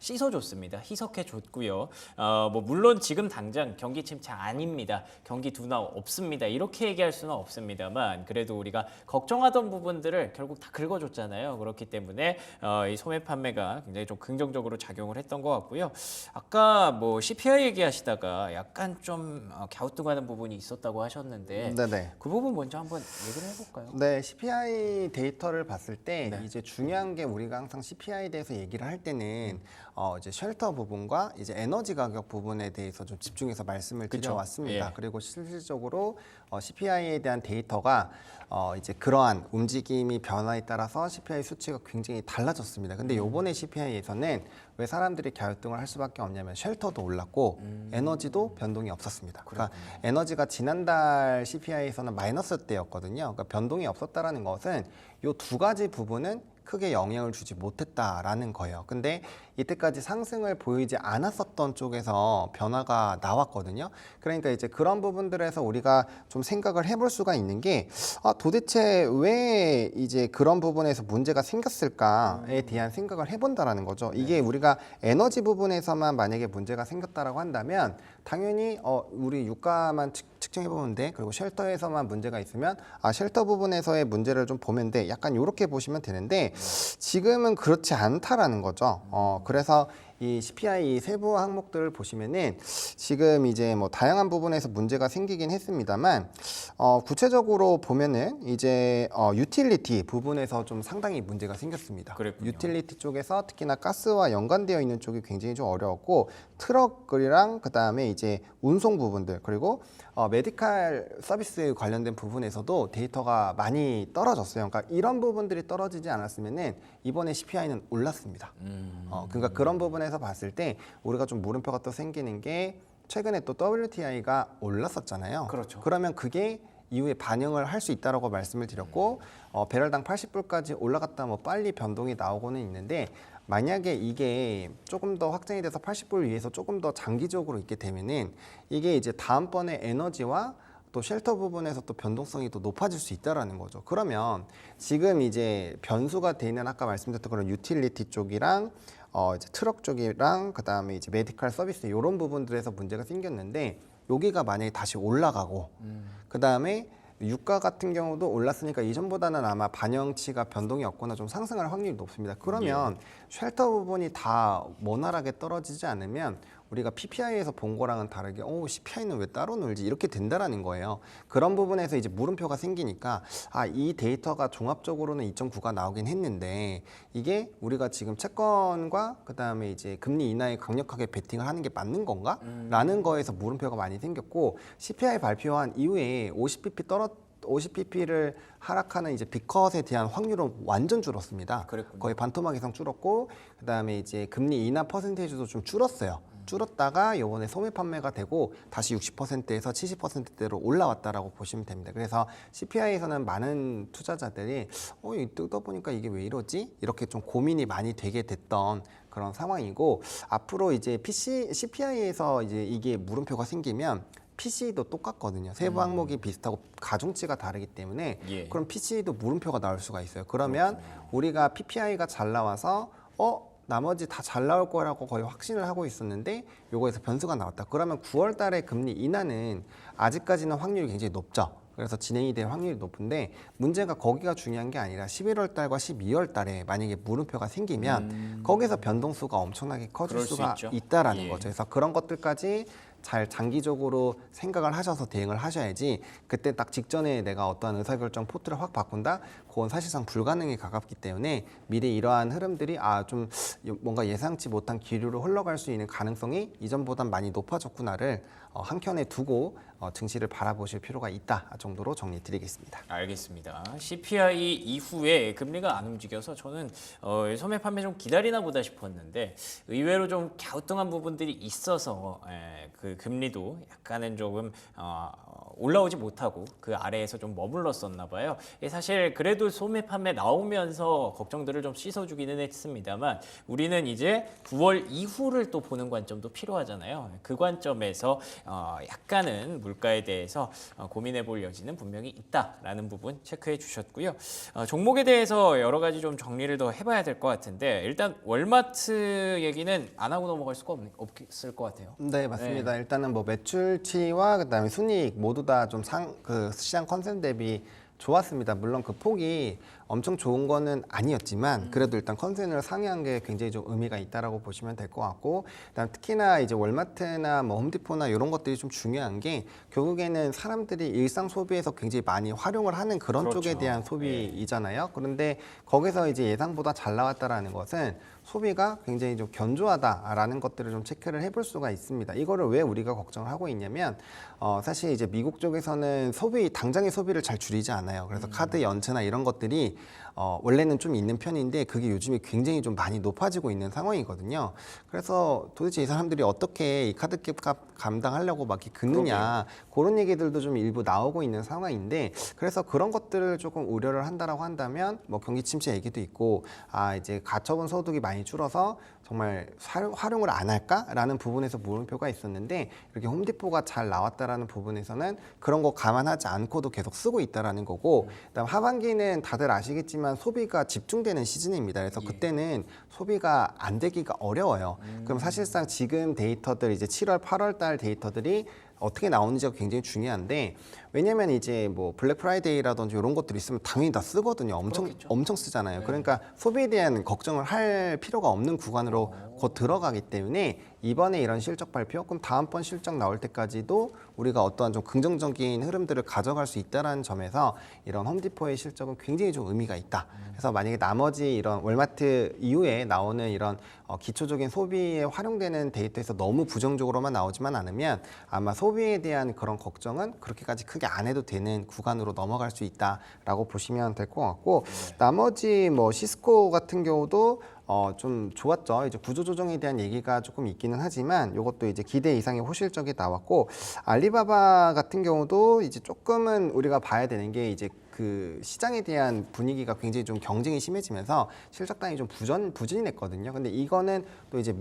씻어줬습니다. 희석해줬고요. 뭐 물론 지금 당장 경기 침체 아닙니다. 경기 둔화 없습니다. 이렇게 얘기할 수는 없습니다만 그래도 우리가 걱정하던 부분들을 결국 다 긁어줬잖아요. 그렇기 때문에 이 소매 판매가 굉장히 좀 긍정적으로 작용을 했던 것 같고요. 아까 뭐 CPI 얘기하시다가 약간 좀 갸우뚱하는 부분이 있었다고 하셨는데 네네. 그 부분 먼저 한번 얘기를 해볼까요? 네, CPI 데이터를 봤을 때 네. 이제 중요한 게 우리가 항상 CPI에 대해서 얘기를 할 때는 이제 쉘터 부분과 이제 에너지 가격 부분에 대해서 좀 집중해서 말씀을 그쵸. 드려왔습니다. 예. 그리고 실질적으로 CPI에 대한 데이터가 이제 그러한 움직임이 변화에 따라서 CPI 수치가 굉장히 달라졌습니다. 근데 요번에 CPI에서는 왜 사람들이 갸우뚱을 할 수밖에 없냐면 쉘터도 올랐고 에너지도 변동이 없었습니다. 그러니까 에너지가 지난달 CPI에서는 마이너스 때였거든요. 그러니까 변동이 없었다라는 것은 요 두 가지 부분은 크게 영향을 주지 못했다라는 거예요. 근데 이때까지 상승을 보이지 않았었던 쪽에서 변화가 나왔거든요. 그러니까 이제 그런 부분들에서 우리가 좀 생각을 해볼 수가 있는 게 도대체 왜 이제 그런 부분에서 문제가 생겼을까에 대한 생각을 해본다라는 거죠. 이게 우리가 에너지 부분에서만 만약에 문제가 생겼다라고 한다면 당연히 우리 유가만 측정해 보면 돼. 그리고 쉘터에서만 문제가 있으면 쉘터 부분에서의 문제를 좀 보면 돼. 약간 이렇게 보시면 되는데 지금은 그렇지 않다라는 거죠. 그래서 이 CPI 세부 항목들을 보시면은 지금 이제 뭐 다양한 부분에서 문제가 생기긴 했습니다만 구체적으로 보면은 이제 유틸리티 부분에서 좀 상당히 문제가 생겼습니다. 그랬군요. 유틸리티 쪽에서 특히나 가스와 연관되어 있는 쪽이 굉장히 좀 어려웠고 트럭이랑 그다음에 이제 운송 부분들 그리고 메디칼 서비스 관련된 부분에서도 데이터가 많이 떨어졌어요. 그러니까 이런 부분들이 떨어지지 않았으면은 이번에 CPI는 올랐습니다. 그러니까 그런 부분에서 봤을 때 우리가 좀 물음표가 또 생기는 게 최근에 또 WTI가 올랐었잖아요. 그렇죠. 그러면 그게 이후에 반영을 할 수 있다라고 말씀을 드렸고 배럴당 80불까지 올라갔다 뭐 빨리 변동이 나오고는 있는데 만약에 이게 조금 더 확장이 돼서 80불 위에서 조금 더 장기적으로 있게 되면은 이게 이제 다음번에 에너지와 또 쉘터 부분에서 또 변동성이 또 높아질 수 있다라는 거죠. 그러면 지금 이제 변수가 되는 아까 말씀드렸던 그런 유틸리티 쪽이랑 이제 트럭 쪽이랑 그다음에 이제 메디칼 서비스 이런 부분들에서 문제가 생겼는데 여기가 만약에 다시 올라가고 그다음에 유가 같은 경우도 올랐으니까 이전보다는 아마 반영치가 변동이 없거나 좀 상승할 확률이 높습니다. 그러면 쉘터 부분이 다 원활하게 떨어지지 않으면 우리가 PPI에서 본 거랑은 다르게 CPI는 왜 따로 놀지 이렇게 된다라는 거예요. 그런 부분에서 이제 물음표가 생기니까 이 데이터가 종합적으로는 2.9가 나오긴 했는데 이게 우리가 지금 채권과 그다음에 이제 금리 인하에 강력하게 베팅을 하는 게 맞는 건가? 라는 거에서 물음표가 많이 생겼고 CPI 발표한 이후에 50pp를 하락하는 이제 빅컷에 대한 확률은 완전 줄었습니다. 그랬군요. 거의 반토막 이상 줄었고 그다음에 이제 금리 인하 퍼센테이지도 좀 줄었어요. 줄었다가 요번에 소매 판매가 되고 다시 60%에서 70%대로 올라왔다라고 보시면 됩니다. 그래서 CPI에서는 많은 투자자들이 뜯어 보니까 이게 왜 이러지? 이렇게 좀 고민이 많이 되게 됐던 그런 상황이고 앞으로 이제 CPI에서 이제 이게 물음표가 생기면 PC도 똑같거든요. 세부 항목이 비슷하고 가중치가 다르기 때문에 예. 그럼 PC도 물음표가 나올 수가 있어요. 그러면 우리가 PPI가 잘 나와서 나머지 다 잘 나올 거라고 거의 확신을 하고 있었는데 요거에서 변수가 나왔다. 그러면 9월 달에 금리 인하는 아직까지는 확률이 굉장히 높죠. 그래서 진행이 될 확률이 높은데 문제가 거기가 중요한 게 아니라 11월 달과 12월 달에 만약에 물음표가 생기면 거기서 변동수가 엄청나게 커질 그럴 수 수가 있죠. 있다라는 예. 거죠. 그래서 그런 것들까지 잘 장기적으로 생각을 하셔서 대응을 하셔야지 그때 딱 직전에 내가 어떠한 의사결정 포트를 확 바꾼다? 그건 사실상 불가능에 가깝기 때문에 미리 이러한 흐름들이 좀 뭔가 예상치 못한 기류로 흘러갈 수 있는 가능성이 이전보단 많이 높아졌구나를 한켠에 두고 증시를 바라보실 필요가 있다 정도로 정리드리겠습니다. 알겠습니다. CPI 이후에 금리가 안 움직여서 저는 소매 판매 좀 기다리나 보다 싶었는데 의외로 좀 갸우뚱한 부분들이 있어서 그 금리도 약간은 조금 올라오지 못하고 그 아래에서 좀 머물렀었나 봐요. 사실 그래도 소매 판매 나오면서 걱정들을 좀 씻어주기는 했습니다만 우리는 이제 9월 이후를 또 보는 관점도 필요하잖아요. 그 관점에서 약간은 물가에 대해서 고민해 볼 여지는 분명히 있다라는 부분 체크해 주셨고요. 종목에 대해서 여러 가지 좀 정리를 더 해봐야 될 것 같은데 일단 월마트 얘기는 안 하고 넘어갈 수가 없을 것 같아요. 네, 맞습니다. 일단은 뭐 매출치와 그다음에 순이익 모두 다 좀 그 시장 컨센 대비 좋았습니다. 물론 그 폭이 엄청 좋은 거는 아니었지만 그래도 일단 컨센을 상회한 게 굉장히 좀 의미가 있다라고 보시면 될 것 같고 그다음 특히나 이제 월마트나 뭐 홈디포나 이런 것들이 좀 중요한 게 결국에는 사람들이 일상 소비에서 굉장히 많이 활용을 하는 그런 그렇죠. 쪽에 대한 소비이잖아요. 그런데 거기서 이제 예상보다 잘 나왔다라는 것은 소비가 굉장히 좀 견조하다라는 것들을 좀 체크를 해볼 수가 있습니다. 이거를 왜 우리가 걱정을 하고 있냐면 사실 이제 미국 쪽에서는 당장의 소비를 잘 줄이지 않아요. 그래서 카드 연체나 이런 것들이 원래는 좀 있는 편인데 그게 요즘에 굉장히 좀 많이 높아지고 있는 상황이거든요. 그래서 도대체 이 사람들이 어떻게 이 카드값 감당하려고 막 이렇게 긋느냐 그런 얘기들도 좀 일부 나오고 있는 상황인데 그래서 그런 것들을 조금 우려를 한다라고 한다면 뭐 경기 침체 얘기도 있고 이제 가처분 소득이 많이 줄어서 정말 활용을 안 할까라는 부분에서 물음표가 있었는데 이렇게 홈디포가 잘 나왔다라는 부분에서는 그런 거 감안하지 않고도 계속 쓰고 있다라는 거고 그다음 하반기는 다들 아시겠지만 소비가 집중되는 시즌입니다. 그래서 그때는 소비가 안 되기가 어려워요. 그럼 사실상 지금 데이터들 이제 7월, 8월 달 데이터들이 어떻게 나오는지가 굉장히 중요한데 왜냐면 이제 뭐 블랙 프라이데이라든지 이런 것들이 있으면 당연히 다 쓰거든요. 엄청 쓰잖아요. 네. 그러니까 소비에 대한 걱정을 할 필요가 없는 구간으로 곧 들어가기 때문에 이번에 이런 실적 발표, 그럼 다음번 실적 나올 때까지도 우리가 어떠한 좀 긍정적인 흐름들을 가져갈 수 있다는 점에서 이런 홈디포의 실적은 굉장히 좀 의미가 있다. 그래서 만약에 나머지 이런 월마트 이후에 나오는 이런 기초적인 소비에 활용되는 데이터에서 너무 부정적으로만 나오지만 않으면 아마 소비에 대한 그런 걱정은 그렇게까지 크게 안 해도 되는 구간으로 넘어갈 수 있다라고 보시면 될 것 같고 나머지 뭐 시스코 같은 경우도 좀 좋았죠. 이제 구조조정에 대한 얘기가 조금 있기는 하지만 이것도 이제 기대 이상의 호실적이 나왔고 알리바바 같은 경우도 이제 조금은 우리가 봐야 되는 게 이제 그 시장에 대한 분위기가 굉장히 좀 경쟁이 심해지면서 실적단이 좀 부진했거든요. 근데 이거는 또 이제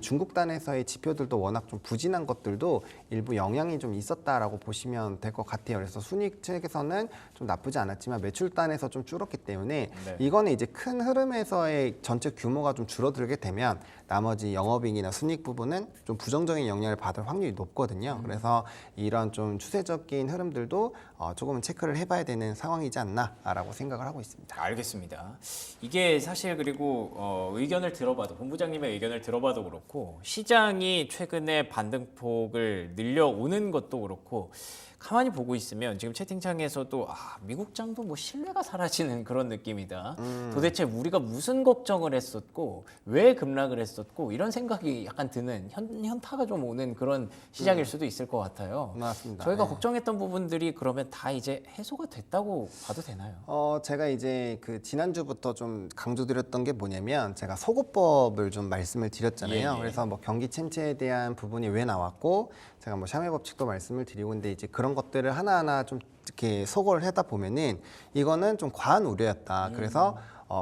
중국 단에서의 지표들도 워낙 좀 부진한 것들도 일부 영향이 좀 있었다라고 보시면 될 것 같아요. 그래서 순이익 측에서는 좀 나쁘지 않았지만 매출 단에서 좀 줄었기 때문에 이거는 이제 큰 흐름에서의 전체 규모가 좀 줄어들게 되면 나머지 영업이익이나 순이익 부분은 좀 부정적인 영향을 받을 확률이 높거든요. 그래서 이런 좀 추세적인 흐름들도 조금은 체크를 해봐야 되는 상황이지 않나라고 생각을 하고 있습니다. 알겠습니다. 이게 사실 그리고 의견을 들어봐도 본부장님의 의견을 들어봐도 그렇고 시장이 최근에 반등폭을 늘려오는 것도 그렇고 가만히 보고 있으면 지금 채팅창에서도 미국장도 뭐 신뢰가 사라지는 그런 느낌이다. 도대체 우리가 무슨 걱정을 했었고 왜 급락을 했었고 이런 생각이 약간 드는 현타가 좀 오는 그런 시장일 수도 있을 것 같아요. 맞습니다. 저희가 네. 걱정했던 부분들이 그러면 다 이제 해소가 됐다고 봐도 되나요? 제가 이제 그 지난주부터 좀 강조드렸던 게 뭐냐면 제가 소구법을 좀 말씀을 드렸잖아요. 예. 그래서 뭐 경기 침체에 대한 부분이 왜 나왔고 제가 뭐 샤메 법칙도 말씀을 드리고 근데 이제 그런 것들을 하나하나 좀 이렇게 소거를 하다 보면은 이거는 좀 과한 우려였다. 그래서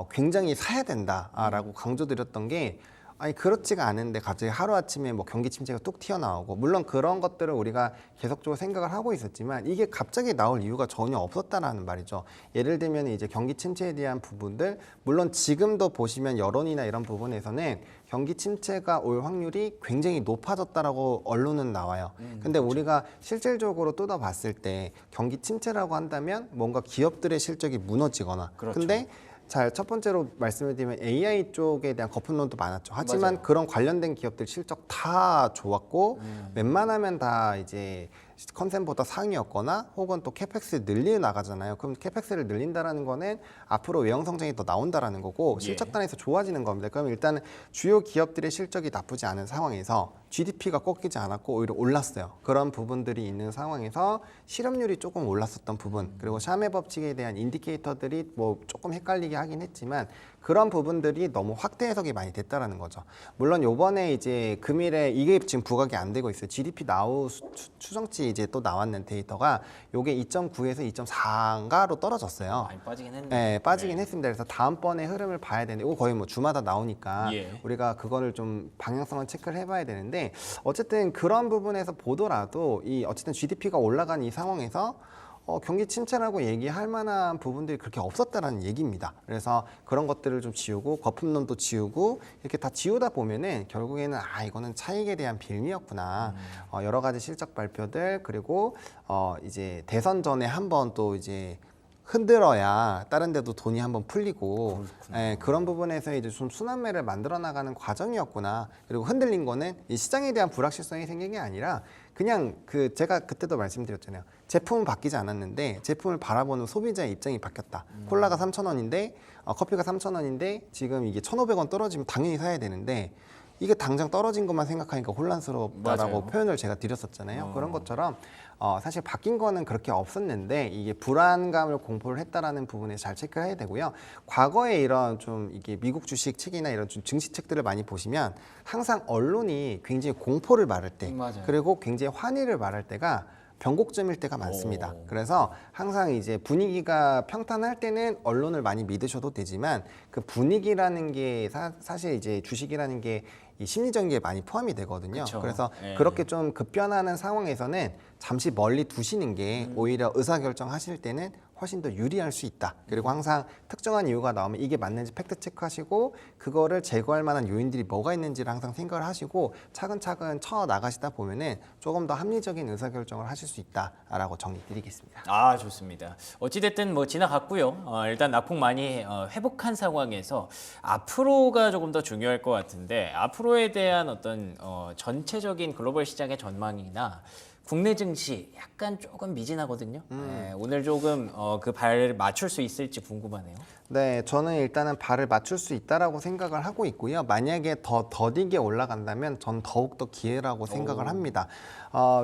굉장히 사야 된다라고 강조드렸던 게 아니 그렇지가 않은데 갑자기 하루아침에 뭐 경기 침체가 뚝 튀어나오고 물론 그런 것들을 우리가 계속적으로 생각을 하고 있었지만 이게 갑자기 나올 이유가 전혀 없었다라는 말이죠. 예를 들면 이제 경기 침체에 대한 부분들 물론 지금도 보시면 여론이나 이런 부분에서는 경기 침체가 올 확률이 굉장히 높아졌다라고 언론은 나와요. 근데 우리가 실질적으로 뜯어봤을 때 경기 침체라고 한다면 뭔가 기업들의 실적이 무너지거나 그렇죠. 근데 첫 번째로 말씀을 드리면 AI 쪽에 대한 거품론도 많았죠. 하지만 맞아요. 그런 관련된 기업들 실적 다 좋았고 웬만하면 다 이제 컨센보다 상위였거나 혹은 또 캐펙스 늘려 나가잖아요. 그럼 캐펙스를 늘린다라는 거는 앞으로 외형 성장이 더 나온다라는 거고 예. 실적 단에서 좋아지는 겁니다. 그럼 일단 주요 기업들의 실적이 나쁘지 않은 상황에서 GDP가 꺾이지 않았고 오히려 올랐어요. 그런 부분들이 있는 상황에서 실업률이 조금 올랐었던 부분 그리고 샤메 법칙에 대한 인디케이터들이 뭐 조금 헷갈리게 하긴 했지만 그런 부분들이 너무 확대 해석이 많이 됐다라는 거죠. 물론 요번에 이제 금일에 이게 지금 부각이 안 되고 있어요. GDP 나우 추정치 이제 또 나왔는 데이터가 요게 2.9에서 2.4인가로 떨어졌어요. 많이 빠지긴 했네요. 네, 빠지긴 했습니다. 그래서 다음번에 흐름을 봐야 되는데 이거 거의 뭐 주마다 나오니까 예. 우리가 그거를 좀 방향성을 체크를 해봐야 되는데 어쨌든 그런 부분에서 보더라도 이 어쨌든 GDP가 올라간 이 상황에서 경기 침체라고 얘기할 만한 부분들이 그렇게 없었다라는 얘기입니다. 그래서 그런 것들을 좀 지우고 거품론도 지우고 이렇게 다 지우다 보면은 결국에는 이거는 차익에 대한 빌미였구나. 여러 가지 실적 발표들 그리고 이제 대선 전에 한번 또 이제 흔들어야 다른 데도 돈이 한번 풀리고 그런 부분에서 이제 좀 순환매를 만들어 나가는 과정이었구나. 그리고 흔들린 거는 이 시장에 대한 불확실성이 생긴 게 아니라 그냥 제가 그때도 말씀드렸잖아요. 제품은 바뀌지 않았는데 제품을 바라보는 소비자의 입장이 바뀌었다. 콜라가 3,000원인데 커피가 3,000원인데 지금 이게 1,500원 떨어지면 당연히 사야 되는데 이게 당장 떨어진 것만 생각하니까 혼란스럽다라고 맞아요. 표현을 제가 드렸었잖아요. 그런 것처럼 사실 바뀐 거는 그렇게 없었는데 이게 불안감을 공포를 했다라는 부분에 잘 체크해야 되고요. 과거에 이런 좀 이게 미국 주식 책이나 이런 좀 증시책들을 많이 보시면 항상 언론이 굉장히 공포를 말할 때 맞아요. 그리고 굉장히 환희를 말할 때가 변곡점일 때가 많습니다. 그래서 항상 이제 분위기가 평탄할 때는 언론을 많이 믿으셔도 되지만 그 분위기라는 게 사실 이제 주식이라는 게 이 심리적인 게 많이 포함이 되거든요. 그쵸. 그래서 예. 그렇게 좀 급변하는 상황에서는 잠시 멀리 두시는 게 오히려 의사결정하실 때는 훨씬 더 유리할 수 있다. 그리고 항상 특정한 이유가 나오면 이게 맞는지 팩트 체크하시고 그거를 제거할 만한 요인들이 뭐가 있는지를 항상 생각을 하시고 차근차근 쳐 나가시다 보면은 조금 더 합리적인 의사결정을 하실 수 있다라고 정리드리겠습니다. 좋습니다. 어찌됐든 뭐 지나갔고요. 일단 낙폭 많이 회복한 상황에서 앞으로가 조금 더 중요할 것 같은데 앞으로에 대한 어떤 전체적인 글로벌 시장의 전망이나 국내 증시 약간 조금 미진하거든요. 네, 오늘 조금 그 발을 맞출 수 있을지 궁금하네요. 네, 저는 일단은 발을 맞출 수 있다라고 생각을 하고 있고요. 만약에 더 더디게 올라간다면 전 더욱 더 기회라고 생각을 합니다.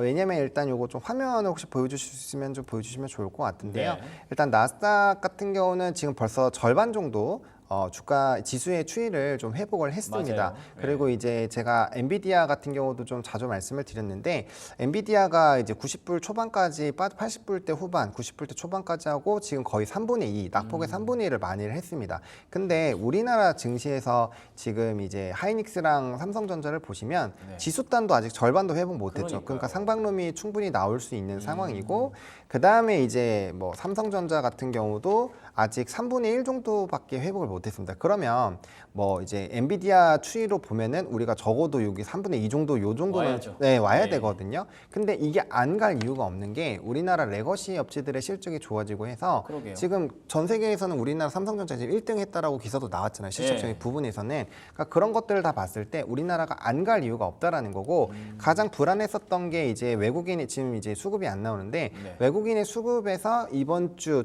왜냐면 일단 요거 좀 화면을 혹시 보여주실 수 있으면 좀 보여주시면 좋을 것 같은데요. 네. 일단 나스닥 같은 경우는 지금 벌써 절반 정도 주가 지수의 추이를 좀 회복을 했습니다. 맞아요. 그리고 이제 제가 엔비디아 같은 경우도 좀 자주 말씀을 드렸는데 엔비디아가 이제 90불 초반까지 80불대 후반, 90불대 초반까지 하고 지금 거의 3분의 2, 낙폭의 3분의 1을 만회를 했습니다. 근데 우리나라 증시에서 지금 이제 하이닉스랑 삼성전자를 보시면 네. 지수단도 아직 절반도 회복 못했죠. 그러니까요. 그러니까 상방룸이 충분히 나올 수 있는 상황이고 그 다음에 이제 뭐 삼성전자 같은 경우도 아직 3분의 1 정도밖에 회복을 못했습니다. 그러면 뭐 이제 엔비디아 추이로 보면은 우리가 적어도 여기 3분의 2 정도 요 정도는 와야죠. 와야 네. 되거든요. 근데 이게 안 갈 이유가 없는 게 우리나라 레거시 업체들의 실적이 좋아지고 해서 그러게요. 지금 전 세계에서는 우리나라 삼성전자 지금 1등 했다라고 기사도 나왔잖아요. 실적적인 네. 부분에서는. 그러니까 그런 것들을 다 봤을 때 우리나라가 안 갈 이유가 없다라는 거고 가장 불안했었던 게 이제 외국인이 지금 이제 수급이 안 나오는데 네. 외국인의 수급에서 이번 주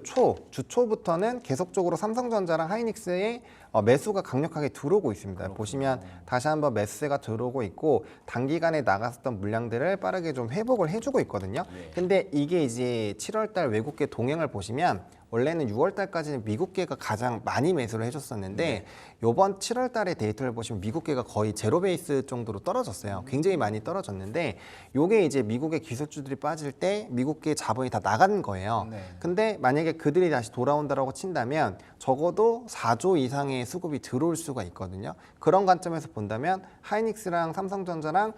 초부터는 계속적으로 삼성전자랑 하이닉스의 매수가 강력하게 들어오고 있습니다. 보시면 다시 한번 매수세가 들어오고 있고 단기간에 나갔었던 물량들을 빠르게 좀 회복을 해주고 있거든요. 네. 근데 이게 이제 7월달 외국계 동행을 보시면 원래는 6월달까지는 미국계가 가장 많이 매수를 해줬었는데 이번 7월달의 데이터를 보시면 미국계가 거의 제로 베이스 정도로 떨어졌어요. 굉장히 많이 떨어졌는데 이게 이제 미국의 기술주들이 빠질 때 미국계 자본이 다 나가는 거예요. 네. 근데 만약에 그들이 다시 돌아온다라고 친다면 적어도 4조 이상의 수급이 들어올 수가 있거든요. 그런 관점에서 본다면 하이닉스랑 삼성전자랑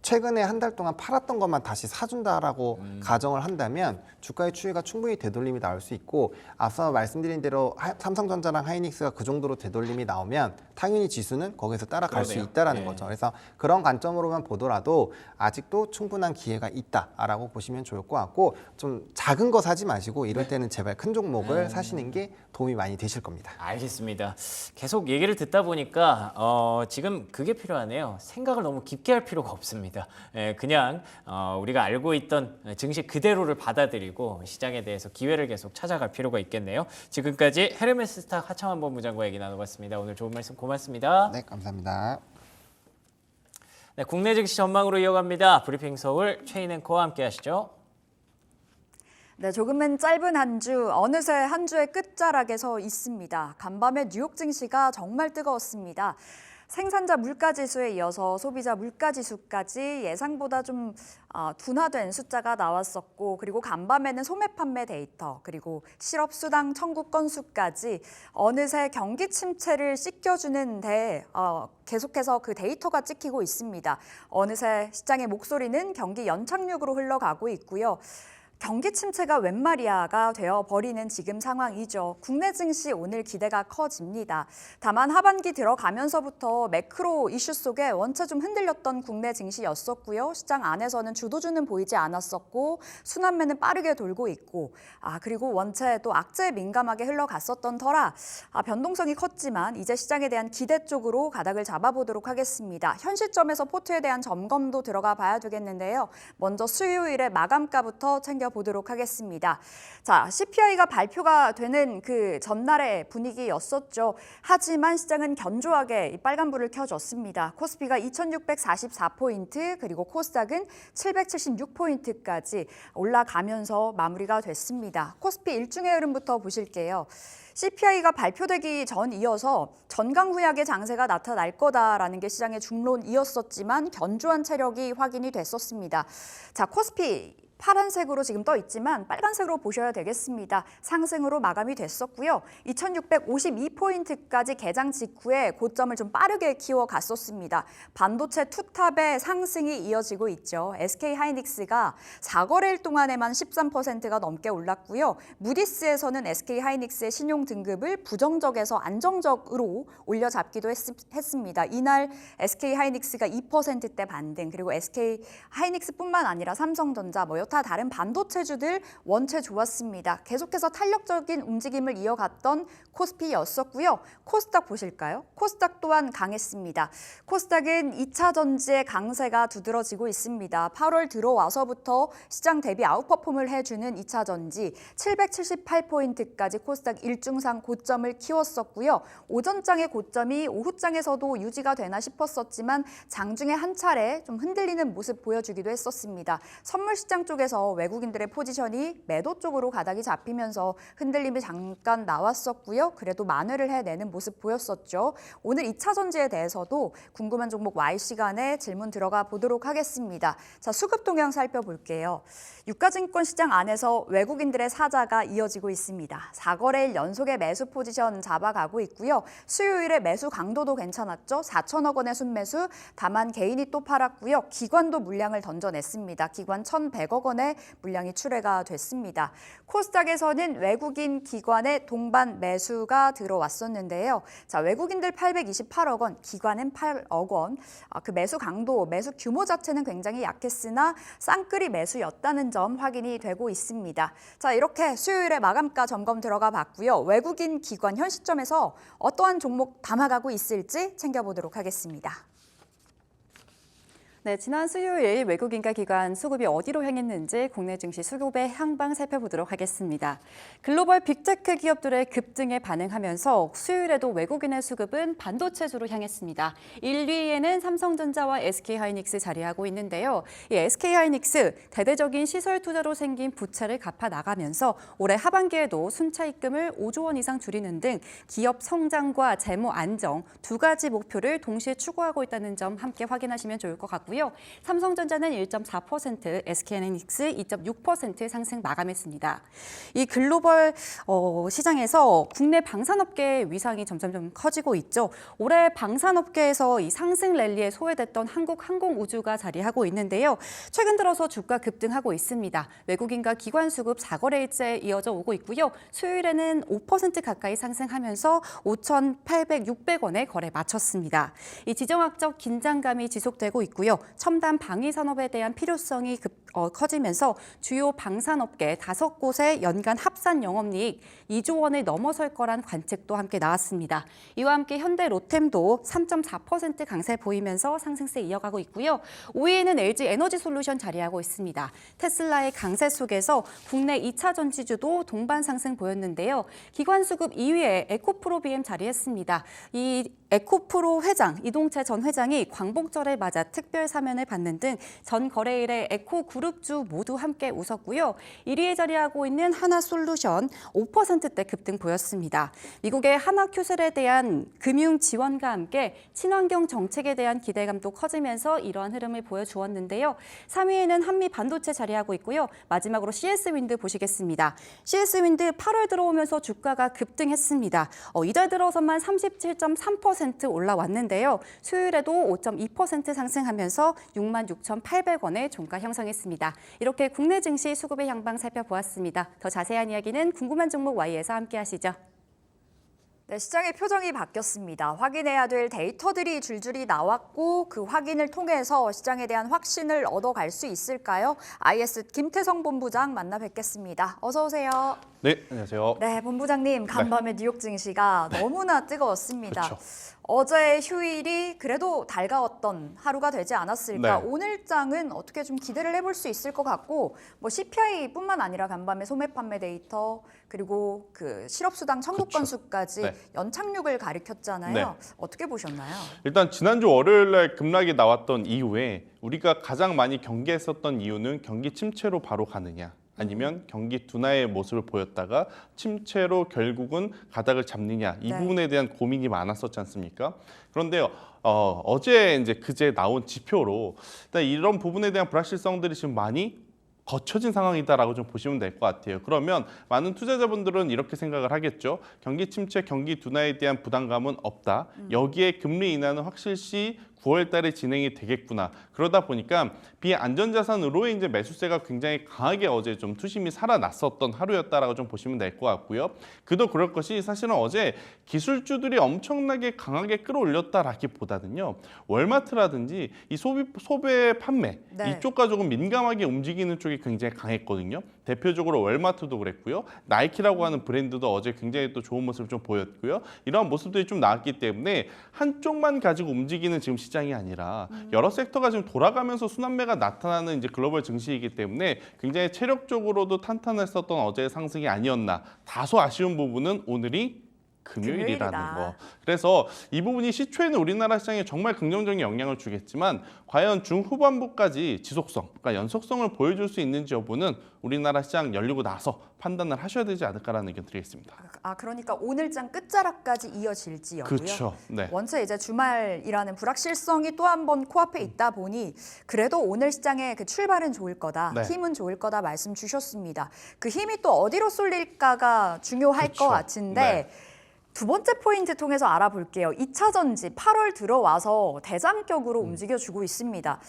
최근에 한 달 동안 팔았던 것만 다시 사준다라고 가정을 한다면 주가의 추이가 충분히 되돌림이 나올 수 있고 앞서 말씀드린 대로 삼성전자랑 하이닉스가 그 정도로 되돌림이 나오면 당연히 지수는 거기서 따라갈 수 그러네요. 있다라는 예. 거죠. 그래서 그런 관점으로만 보더라도 아직도 충분한 기회가 있다라고 보시면 좋을 것 같고 좀 작은 거 사지 마시고 이럴 때는 제발 큰 종목을 사시는 게 도움이 많이 되실 겁니다. 알겠습니다. 계속 얘기를 듣다 보니까 지금 그게 필요하네요. 생각을 너무 깊게 할 필요가 없습니다. 그냥 우리가 알고 있던 증시 그대로를 받아들이고 시장에 대해서 기회를 계속 찾아갈 필요가 있겠네요. 지금까지 헤르메스 스탁 하창환 본부장과 얘기 나눠봤습니다. 오늘 좋은 말씀 고맙습니다. 네, 감사합니다. 네, 국내 증시 전망으로 이어갑니다. 브리핑 서울 최인 앵커와 함께 하시죠. 네, 조금은 짧은 한 주, 어느새 한 주의 끝자락에 서 있습니다. 간밤에 뉴욕 증시가 정말 뜨거웠습니다. 생산자 물가지수에 이어서 소비자 물가지수까지 예상보다 좀 둔화된 숫자가 나왔었고, 그리고 간밤에는 소매 판매 데이터, 그리고 실업수당 청구 건수까지 어느새 경기 침체를 씻겨주는 데 계속해서 그 데이터가 찍히고 있습니다. 어느새 시장의 목소리는 경기 연착륙으로 흘러가고 있고요. 경기 침체가 웬 말이야가 되어버리는 지금 상황이죠. 국내 증시 오늘 기대가 커집니다. 다만 하반기 들어가면서부터 매크로 이슈 속에 원체 좀 흔들렸던 국내 증시였었고요. 시장 안에서는 주도주는 보이지 않았었고 순환매는 빠르게 돌고 있고 그리고 원체 또 악재에 민감하게 흘러갔었던 터라 변동성이 컸지만 이제 시장에 대한 기대 쪽으로 가닥을 잡아보도록 하겠습니다. 현 시점에서 포트에 대한 점검도 들어가 봐야 되겠는데요. 먼저 수요일에 마감가부터 챙겨보도록 하겠습니다. 자, CPI가 발표가 되는 그 전날의 분위기였었죠. 하지만 시장은 견조하게 이 빨간불을 켜줬습니다. 코스피가 2644포인트 그리고 코스닥은 776포인트까지 올라가면서 마무리가 됐습니다. 코스피 일중의 흐름부터 보실게요. CPI가 발표되기 전 이어서 전강후약의 장세가 나타날 거다라는 게 시장의 중론이었었지만 견조한 체력이 확인이 됐었습니다. 자, 코스피 파란색으로 지금 떠 있지만 빨간색으로 보셔야 되겠습니다. 상승으로 마감이 됐었고요. 2652포인트까지 개장 직후에 고점을 좀 빠르게 키워갔었습니다. 반도체 투탑의 상승이 이어지고 있죠. SK하이닉스가 4거래일 동안에만 13%가 넘게 올랐고요. 무디스에서는 SK하이닉스의 신용 등급을 부정적에서 안정적으로 올려잡기도 했습니다. 이날 SK하이닉스가 2%대 반등, 그리고 SK하이닉스뿐만 아니라 삼성전자, 여타 다른 반도체주들 원체 좋았습니다. 계속해서 탄력적인 움직임을 이어갔던 코스피였었고요. 코스닥 보실까요? 코스닥 또한 강했습니다. 코스닥은 2차 전지의 강세가 두드러지고 있습니다. 8월 들어와서부터 시장 대비 아웃퍼폼을 해주는 2차 전지 778포인트까지 코스닥 일중상 고점을 키웠었고요. 오전장의 고점이 오후장에서도 유지가 되나 싶었었지만 장중에 한 차례 좀 흔들리는 모습 보여주기도 했었습니다. 선물 시장 쪽에서 외국인들의 포지션이 매도 쪽으로 가닥이 잡히면서 흔들림이 잠깐 나왔었고요. 그래도 만회를 해내는 모습 보였었죠. 오늘 2차 전지에 대해서도 궁금한 종목 Y 시간에 질문 들어가 보도록 하겠습니다. 자, 수급 동향 살펴볼게요. 유가증권 시장 안에서 외국인들의 사자가 이어지고 있습니다. 4거래일 연속의 매수 포지션 잡아가고 있고요. 수요일에 매수 강도도 괜찮았죠. 4천억 원의 순매수, 다만 개인이 또 팔았고요. 기관도 물량을 던져냈습니다. 기관 1,100억 1,800억 원의 물량이 출회가 됐습니다. 코스닥에서는 외국인 기관의 동반 매수가 들어왔었는데요. 자, 외국인들 828억 원, 기관은 8억 원. 그 매수 강도, 매수 규모 자체는 굉장히 약했으나 쌍끌이 매수였다는 점 확인이 되고 있습니다. 자, 이렇게 수요일에 마감가 점검 들어가 봤고요. 외국인 기관 현 시점에서 어떠한 종목 담아가고 있을지 챙겨보도록 하겠습니다. 네, 지난 수요일 외국인과 기관 수급이 어디로 향했는지 국내 증시 수급의 향방 살펴보도록 하겠습니다. 글로벌 빅테크 기업들의 급등에 반응하면서 수요일에도 외국인의 수급은 반도체주로 향했습니다. 1위에는 삼성전자와 SK하이닉스 자리하고 있는데요. 이 SK하이닉스 대대적인 시설 투자로 생긴 부채를 갚아 나가면서 올해 하반기에도 순차입금을 5조 원 이상 줄이는 등 기업 성장과 재무 안정 두 가지 목표를 동시에 추구하고 있다는 점 함께 확인하시면 좋을 것 같고요. 삼성전자는 1.4%, SK하이닉스 2.6% 상승 마감했습니다. 이 글로벌 시장에서 국내 방산업계의 위상이 점점 커지고 있죠. 올해 방산업계에서 이 상승 랠리에 소외됐던 한국항공우주가 자리하고 있는데요. 최근 들어서 주가 급등하고 있습니다. 외국인과 기관 수급 4거래일째 이어져 오고 있고요. 수요일에는 5% 가까이 상승하면서 5,800-600원에 거래 마쳤습니다. 이 지정학적 긴장감이 지속되고 있고요. 첨단 방위 산업에 대한 필요성이 커지면서 주요 방산업계 5곳의 연간 합산 영업이익 2조 원을 넘어설 거란 관측도 함께 나왔습니다. 이와 함께 현대 로템도 3.4% 강세 보이면서 상승세 이어가고 있고요. 5위에는 LG 에너지솔루션 자리하고 있습니다. 테슬라의 강세 속에서 국내 2차 전지주도 동반 상승 보였는데요. 기관 수급 2위에 에코프로 BM 자리했습니다. 이 에코프로 회장, 이동채 전 회장이 광복절을 맞아 특별 사면을 받는 등 전 거래일에 에코그룹주 모두 함께 웃었고요. 1위에 자리하고 있는 하나솔루션 5%대 급등 보였습니다. 미국의 하나큐슬에 대한 금융 지원과 함께 친환경 정책에 대한 기대감도 커지면서 이러한 흐름을 보여주었는데요. 3위에는 한미 반도체 자리하고 있고요. 마지막으로 CS윈드 보시겠습니다. CS윈드 8월 들어오면서 주가가 급등했습니다. 이달 들어서만 37.3% 올라왔는데요. 수요일에도 5.2% 상승하면서 66,800원의 종가 형성했습니다. 이렇게 국내 증시 수급의 향방 살펴보았습니다. 더 자세한 이야기는 궁금한 종목 Y에서 함께 하시죠. 네, 시장의 표정이 바뀌었습니다. 확인해야 될 데이터들이 줄줄이 나왔고 그 확인을 통해서 시장에 대한 확신을 얻어갈 수 있을까요? IS 김태성 본부장 만나 뵙겠습니다. 어서 오세요. 네, 안녕하세요. 네, 본부장님, 간밤에 뉴욕 증시가 너무나 뜨거웠습니다. 그렇죠. 어제 휴일이 그래도 달가웠던 하루가 되지 않았을까? 네. 오늘장은 어떻게 좀 기대를 해볼 수 있을 것 같고, 뭐 CPI뿐만 아니라 간밤에 소매 판매 데이터 그리고 그 실업수당 청구 그렇죠. 건수까지 네. 연착륙을 가리켰잖아요. 네. 어떻게 보셨나요? 일단 지난주 월요일날 급락이 나왔던 이후에 우리가 가장 많이 경계했었던 이유는 경기 침체로 바로 가느냐, 아니면 경기 둔화의 모습을 보였다가 침체로 결국은 가닥을 잡느냐, 이 네. 부분에 대한 고민이 많았었지 않습니까? 그런데요, 어제 이제 그제 나온 지표로 일단 이런 부분에 대한 불확실성들이 지금 많이 거쳐진 상황이다라고 좀 보시면 될 것 같아요. 그러면 많은 투자자분들은 이렇게 생각을 하겠죠. 경기 침체, 경기 둔화에 대한 부담감은 없다. 여기에 금리 인하는 확실시 9월 달에 진행이 되겠구나. 그러다 보니까 비안전자산으로의 이제 매수세가 굉장히 강하게 어제 좀 투심이 살아났었던 하루였다라고 좀 보시면 될 것 같고요. 그도 그럴 것이 사실은 어제 기술주들이 엄청나게 강하게 끌어올렸다라기보다는요. 월마트라든지 이 소배 판매 네. 이쪽과 조금 민감하게 움직이는 쪽이 굉장히 강했거든요. 대표적으로 월마트도 그랬고요. 나이키라고 하는 브랜드도 어제 굉장히 또 좋은 모습을 좀 보였고요. 이러한 모습들이 좀 나왔기 때문에 한쪽만 가지고 움직이는 지금 시장이 아니라 여러 섹터가 지금 돌아가면서 순환매가 나타나는 이제 글로벌 증시이기 때문에 굉장히 체력적으로도 탄탄했었던 어제의 상승이 아니었나. 다소 아쉬운 부분은 오늘이 금요일이라는 금요일이다. 거. 그래서 이 부분이 시초에는 우리나라 시장에 정말 긍정적인 영향을 주겠지만 과연 중후반부까지 지속성, 그러니까 연속성을 보여줄 수 있는지 여부는 우리나라 시장 열리고 나서 판단을 하셔야 되지 않을까라는 의견 드리겠습니다. 그러니까 오늘장 끝자락까지 이어질지 여부요. 그렇죠. 네. 원체 이제 주말이라는 불확실성이 또 한 번 코앞에 있다 보니 그래도 오늘 시장의 그 출발은 좋을 거다, 네. 힘은 좋을 거다 말씀 주셨습니다. 그 힘이 또 어디로 쏠릴까가 중요할 그렇죠. 것 같은데 네. 두 번째 포인트 통해서 알아볼게요. 2차 전지 8월 들어와서 대장격으로 움직여주고 있습니다.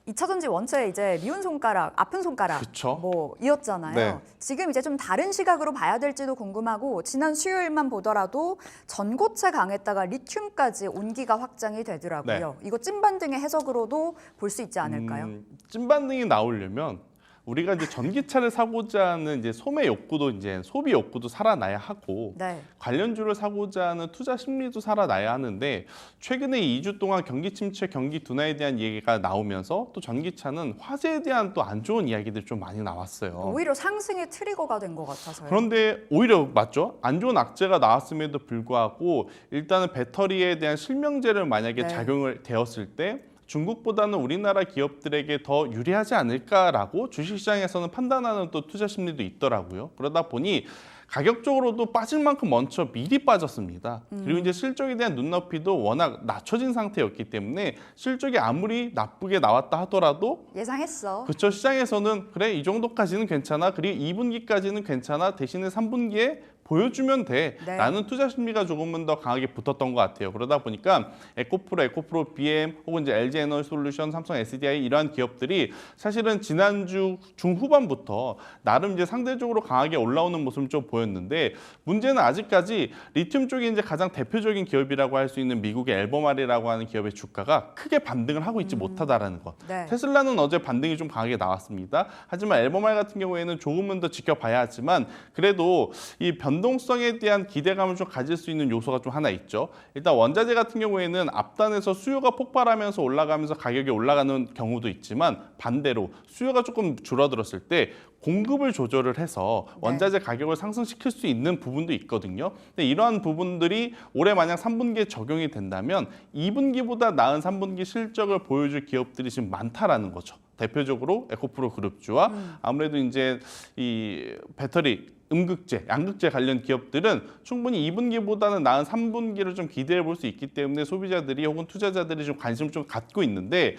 2차 전지 원체 이제 미운 손가락, 아픈 손가락 그쵸. 뭐 이었잖아요. 네. 지금 이제 좀 다른 시각으로 봐야 될지도 궁금하고 지난 수요일만 보더라도 전고체 강했다가 리튬까지 온기가 확장이 되더라고요. 이거 찐반등의 해석으로도 볼 수 있지 않을까요? 찐반등이 나오려면 우리가 이제 전기차를 사고자 하는 이제 소매 욕구도 이제 소비 욕구도 살아나야 하고 네. 관련주를 사고자 하는 투자 심리도 살아나야 하는데 최근에 2주 동안 경기 침체, 경기 둔화에 대한 얘기가 나오면서 또 전기차는 화재에 대한 또 안 좋은 이야기들이 좀 많이 나왔어요. 오히려 상승의 트리거가 된 것 같아서요. 그런데 오히려 맞죠? 안 좋은 악재가 나왔음에도 불구하고 일단은 배터리에 대한 실명제를 만약에 네. 작용을 되었을 때 중국보다는 우리나라 기업들에게 더 유리하지 않을까라고 주식시장에서는 판단하는 또 투자 심리도 있더라고요. 그러다 보니 가격적으로도 빠질 만큼 먼저 미리 빠졌습니다. 그리고 이제 실적에 대한 눈높이도 워낙 낮춰진 상태였기 때문에 실적이 아무리 나쁘게 나왔다 하더라도 예상했어. 그쵸, 시장에서는 그래 이 정도까지는 괜찮아, 그리고 2분기까지는 괜찮아, 대신에 3분기에 보여주면 돼 네. 라는 투자 심리가 조금은 더 강하게 붙었던 것 같아요. 그러다 보니까 에코프로 BM 혹은 이제 LG에너지솔루션, 삼성 SDI 이러한 기업들이 사실은 지난주 중후반부터 나름 이제 상대적으로 강하게 올라오는 모습을 좀 보였는데 문제는 아직까지 리튬 쪽이 이제 가장 대표적인 기업이라고 할 수 있는 미국의 앨범알이라고 하는 기업의 주가가 크게 반등을 하고 있지 못하다라는 것. 네. 테슬라는 어제 반등이 좀 강하게 나왔습니다. 하지만 앨범알 같은 경우에는 조금은 더 지켜봐야 하지만 그래도 이 변동성에 대한 기대감을 좀 가질 수 있는 요소가 좀 하나 있죠. 일단 원자재 같은 경우에는 앞단에서 수요가 폭발하면서 올라가면서 가격이 올라가는 경우도 있지만 반대로 수요가 조금 줄어들었을 때 공급을 조절을 해서 원자재 가격을 상승시킬 수 있는 부분도 있거든요. 근데 이러한 부분들이 올해 만약 3분기에 적용이 된다면 2분기보다 나은 3분기 실적을 보여줄 기업들이 지금 많다라는 거죠. 대표적으로 에코프로 그룹주와 아무래도 이제 이 배터리 음극재, 양극재 관련 기업들은 충분히 2분기보다는 나은 3분기를 좀 기대해 볼 수 있기 때문에 소비자들이 혹은 투자자들이 좀 관심을 좀 갖고 있는데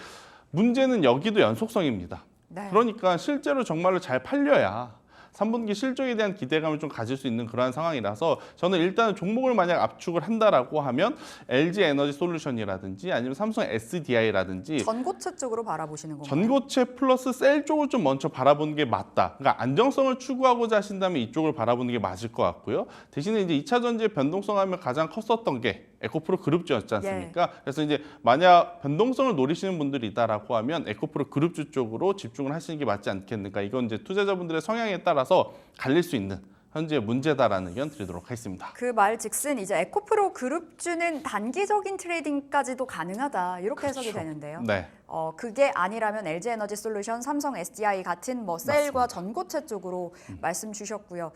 문제는 여기도 연속성입니다. 네. 그러니까 실제로 정말로 잘 팔려야 3분기 실적에 대한 기대감을 좀 가질 수 있는 그러한 상황이라서 저는 일단 종목을 만약 압축을 한다라고 하면 LG에너지솔루션이라든지 아니면 삼성 SDI라든지 전고체 쪽으로 바라보시는 건가요? 전고체 플러스 셀 쪽을 좀 먼저 바라보는 게 맞다. 그러니까 안정성을 추구하고자 하신다면 이쪽을 바라보는 게 맞을 것 같고요. 대신에 이제 2차 전지의 변동성 하면 가장 컸었던 게 에코프로 그룹주였지 않습니까? 그래서 이제 만약 변동성을 노리시는 분들이다라고 하면 에코프로 그룹주 쪽으로 집중을 하시는 게 맞지 않겠는가? 이건 이제 투자자분들의 성향에 따라서 갈릴 수 있는 현재 문제다라는 의견 드리도록 하겠습니다. 그 말 즉슨 이제 에코프로 그룹주는 단기적인 트레이딩까지도 가능하다 이렇게 해석이 되는데요. 네. 그게 아니라면 LG에너지솔루션, 삼성 SDI 같은 뭐 셀과 전고체 쪽으로 말씀 주셨고요.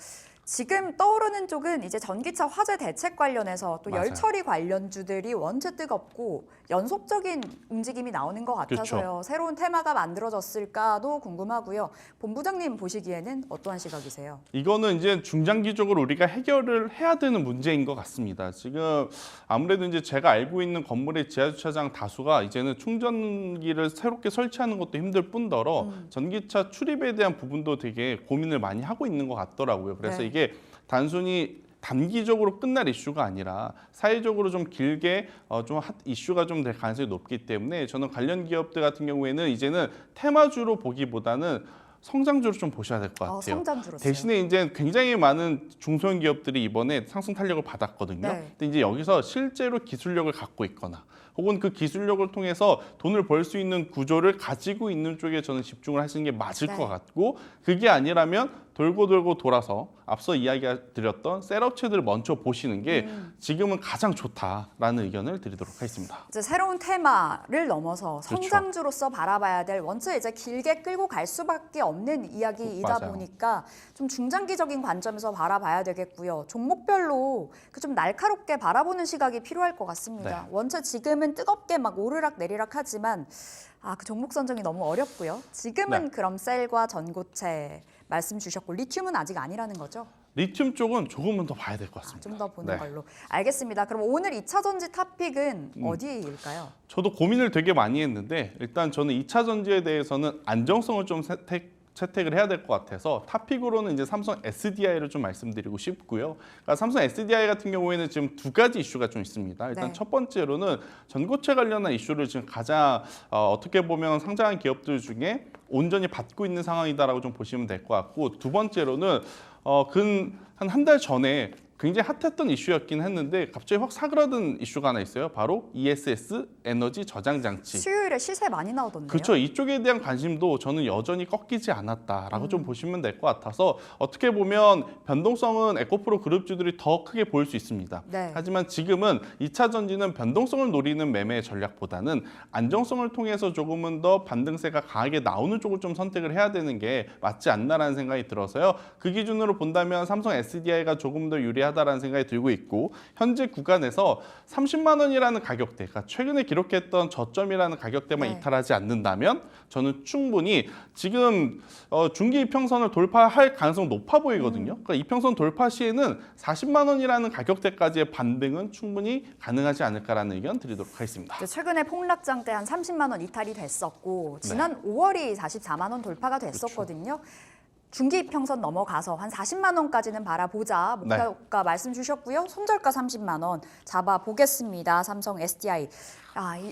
지금 떠오르는 쪽은 이제 전기차 화재 대책 관련해서 또 맞아요. 열처리 관련주들이 원체 뜨겁고 연속적인 움직임이 나오는 것 같아서요. 그렇죠. 새로운 테마가 만들어졌을까도 궁금하고요. 본부장님 보시기에는 어떠한 시각이세요? 이거는 이제 중장기적으로 우리가 해결을 해야 되는 문제인 것 같습니다. 지금 아무래도 이제 제가 알고 있는 건물의 지하주차장 다수가 이제는 충전기를 새롭게 설치하는 것도 힘들 뿐더러 전기차 출입에 대한 부분도 되게 고민을 많이 하고 있는 것 같더라고요. 그래서 네. 이게 단순히 단기적으로 끝날 이슈가 아니라 사회적으로 좀 길게 좀 이슈가 좀 될 가능성이 높기 때문에 저는 관련 기업들 같은 경우에는 이제는 테마주로 보기보다는 성장주로 좀 보셔야 될 것 같아요. 성장주로서요. 대신에 이제 굉장히 많은 중소형 기업들이 이번에 상승 탄력을 받았거든요. 네. 근데 이제 여기서 실제로 기술력을 갖고 있거나 혹은 그 기술력을 통해서 돈을 벌 수 있는 구조를 가지고 있는 쪽에 저는 집중을 하시는 게 맞을 네. 것 같고 그게 아니라면 돌고 돌아서 앞서 이야기 드렸던 셋업체들을 먼저 보시는 게 지금은 가장 좋다라는 의견을 드리도록 하겠습니다. 이제 새로운 테마를 넘어서 그렇죠. 성장주로서 바라봐야 될 원체 이제 길게 끌고 갈 수밖에 없는 이야기이다 맞아요. 보니까 좀 중장기적인 관점에서 바라봐야 되겠고요. 종목별로 그 좀 날카롭게 바라보는 시각이 필요할 것 같습니다. 네. 원체 지금은 뜨겁게 막 오르락 내리락 하지만 그 종목 선정이 너무 어렵고요. 지금은 네. 그럼 셀과 전고체 말씀 주셨고 리튬은 아직 아니라는 거죠? 리튬 쪽은 조금은 더 봐야 될 것 같습니다. 좀 더 보는 네. 걸로. 알겠습니다. 그럼 오늘 2차 전지 탑픽은 어디일까요? 저도 고민을 되게 많이 했는데 일단 저는 2차 전지에 대해서는 안정성을 좀 채택을 해야 될 것 같아서 탑픽으로는 이제 삼성 SDI를 좀 말씀드리고 싶고요. 그러니까 삼성 SDI 같은 경우에는 지금 두 가지 이슈가 좀 있습니다. 일단 네. 첫 번째로는 전고체 관련한 이슈를 지금 가장 어떻게 보면 상장한 기업들 중에 온전히 받고 있는 상황이다라고 좀 보시면 될 것 같고, 두 번째로는 한 달 전에 굉장히 핫했던 이슈였긴 했는데 갑자기 확 사그라든 이슈가 하나 있어요. 바로 ESS 에너지 저장 장치. 수요일에 시세 많이 나오던데요. 그렇죠. 이쪽에 대한 관심도 저는 여전히 꺾이지 않았다라고 좀 보시면 될 것 같아서 어떻게 보면 변동성은 에코프로 그룹주들이 더 크게 보일 수 있습니다. 네. 하지만 지금은 2차 전지는 변동성을 노리는 매매 전략보다는 안정성을 통해서 조금은 더 반등세가 강하게 나오는 쪽을 좀 선택을 해야 되는 게 맞지 않나라는 생각이 들어서요. 그 기준으로 본다면 삼성 SDI가 조금 더 유리하다라는 생각이 들고 있고, 현재 구간에서 30만 원이라는 가격대, 그러니까 최근에 기록했던 저점이라는 가격대만 네. 이탈하지 않는다면 저는 충분히 지금 중기 이평선을 돌파할 가능성이 높아 보이거든요. 그러니까 이평선 돌파 시에는 40만 원이라는 가격대까지의 반등은 충분히 가능하지 않을까라는 의견 드리도록 하겠습니다. 이제 최근에 폭락장 때 한 30만 원 이탈이 됐었고 지난 5월이 44만 원 돌파가 됐었거든요. 중기 이평선 넘어가서 한 40만 원까지는 바라보자 목표가 말씀 주셨고요. 손절가 30만 원 잡아보겠습니다. 삼성 SDI.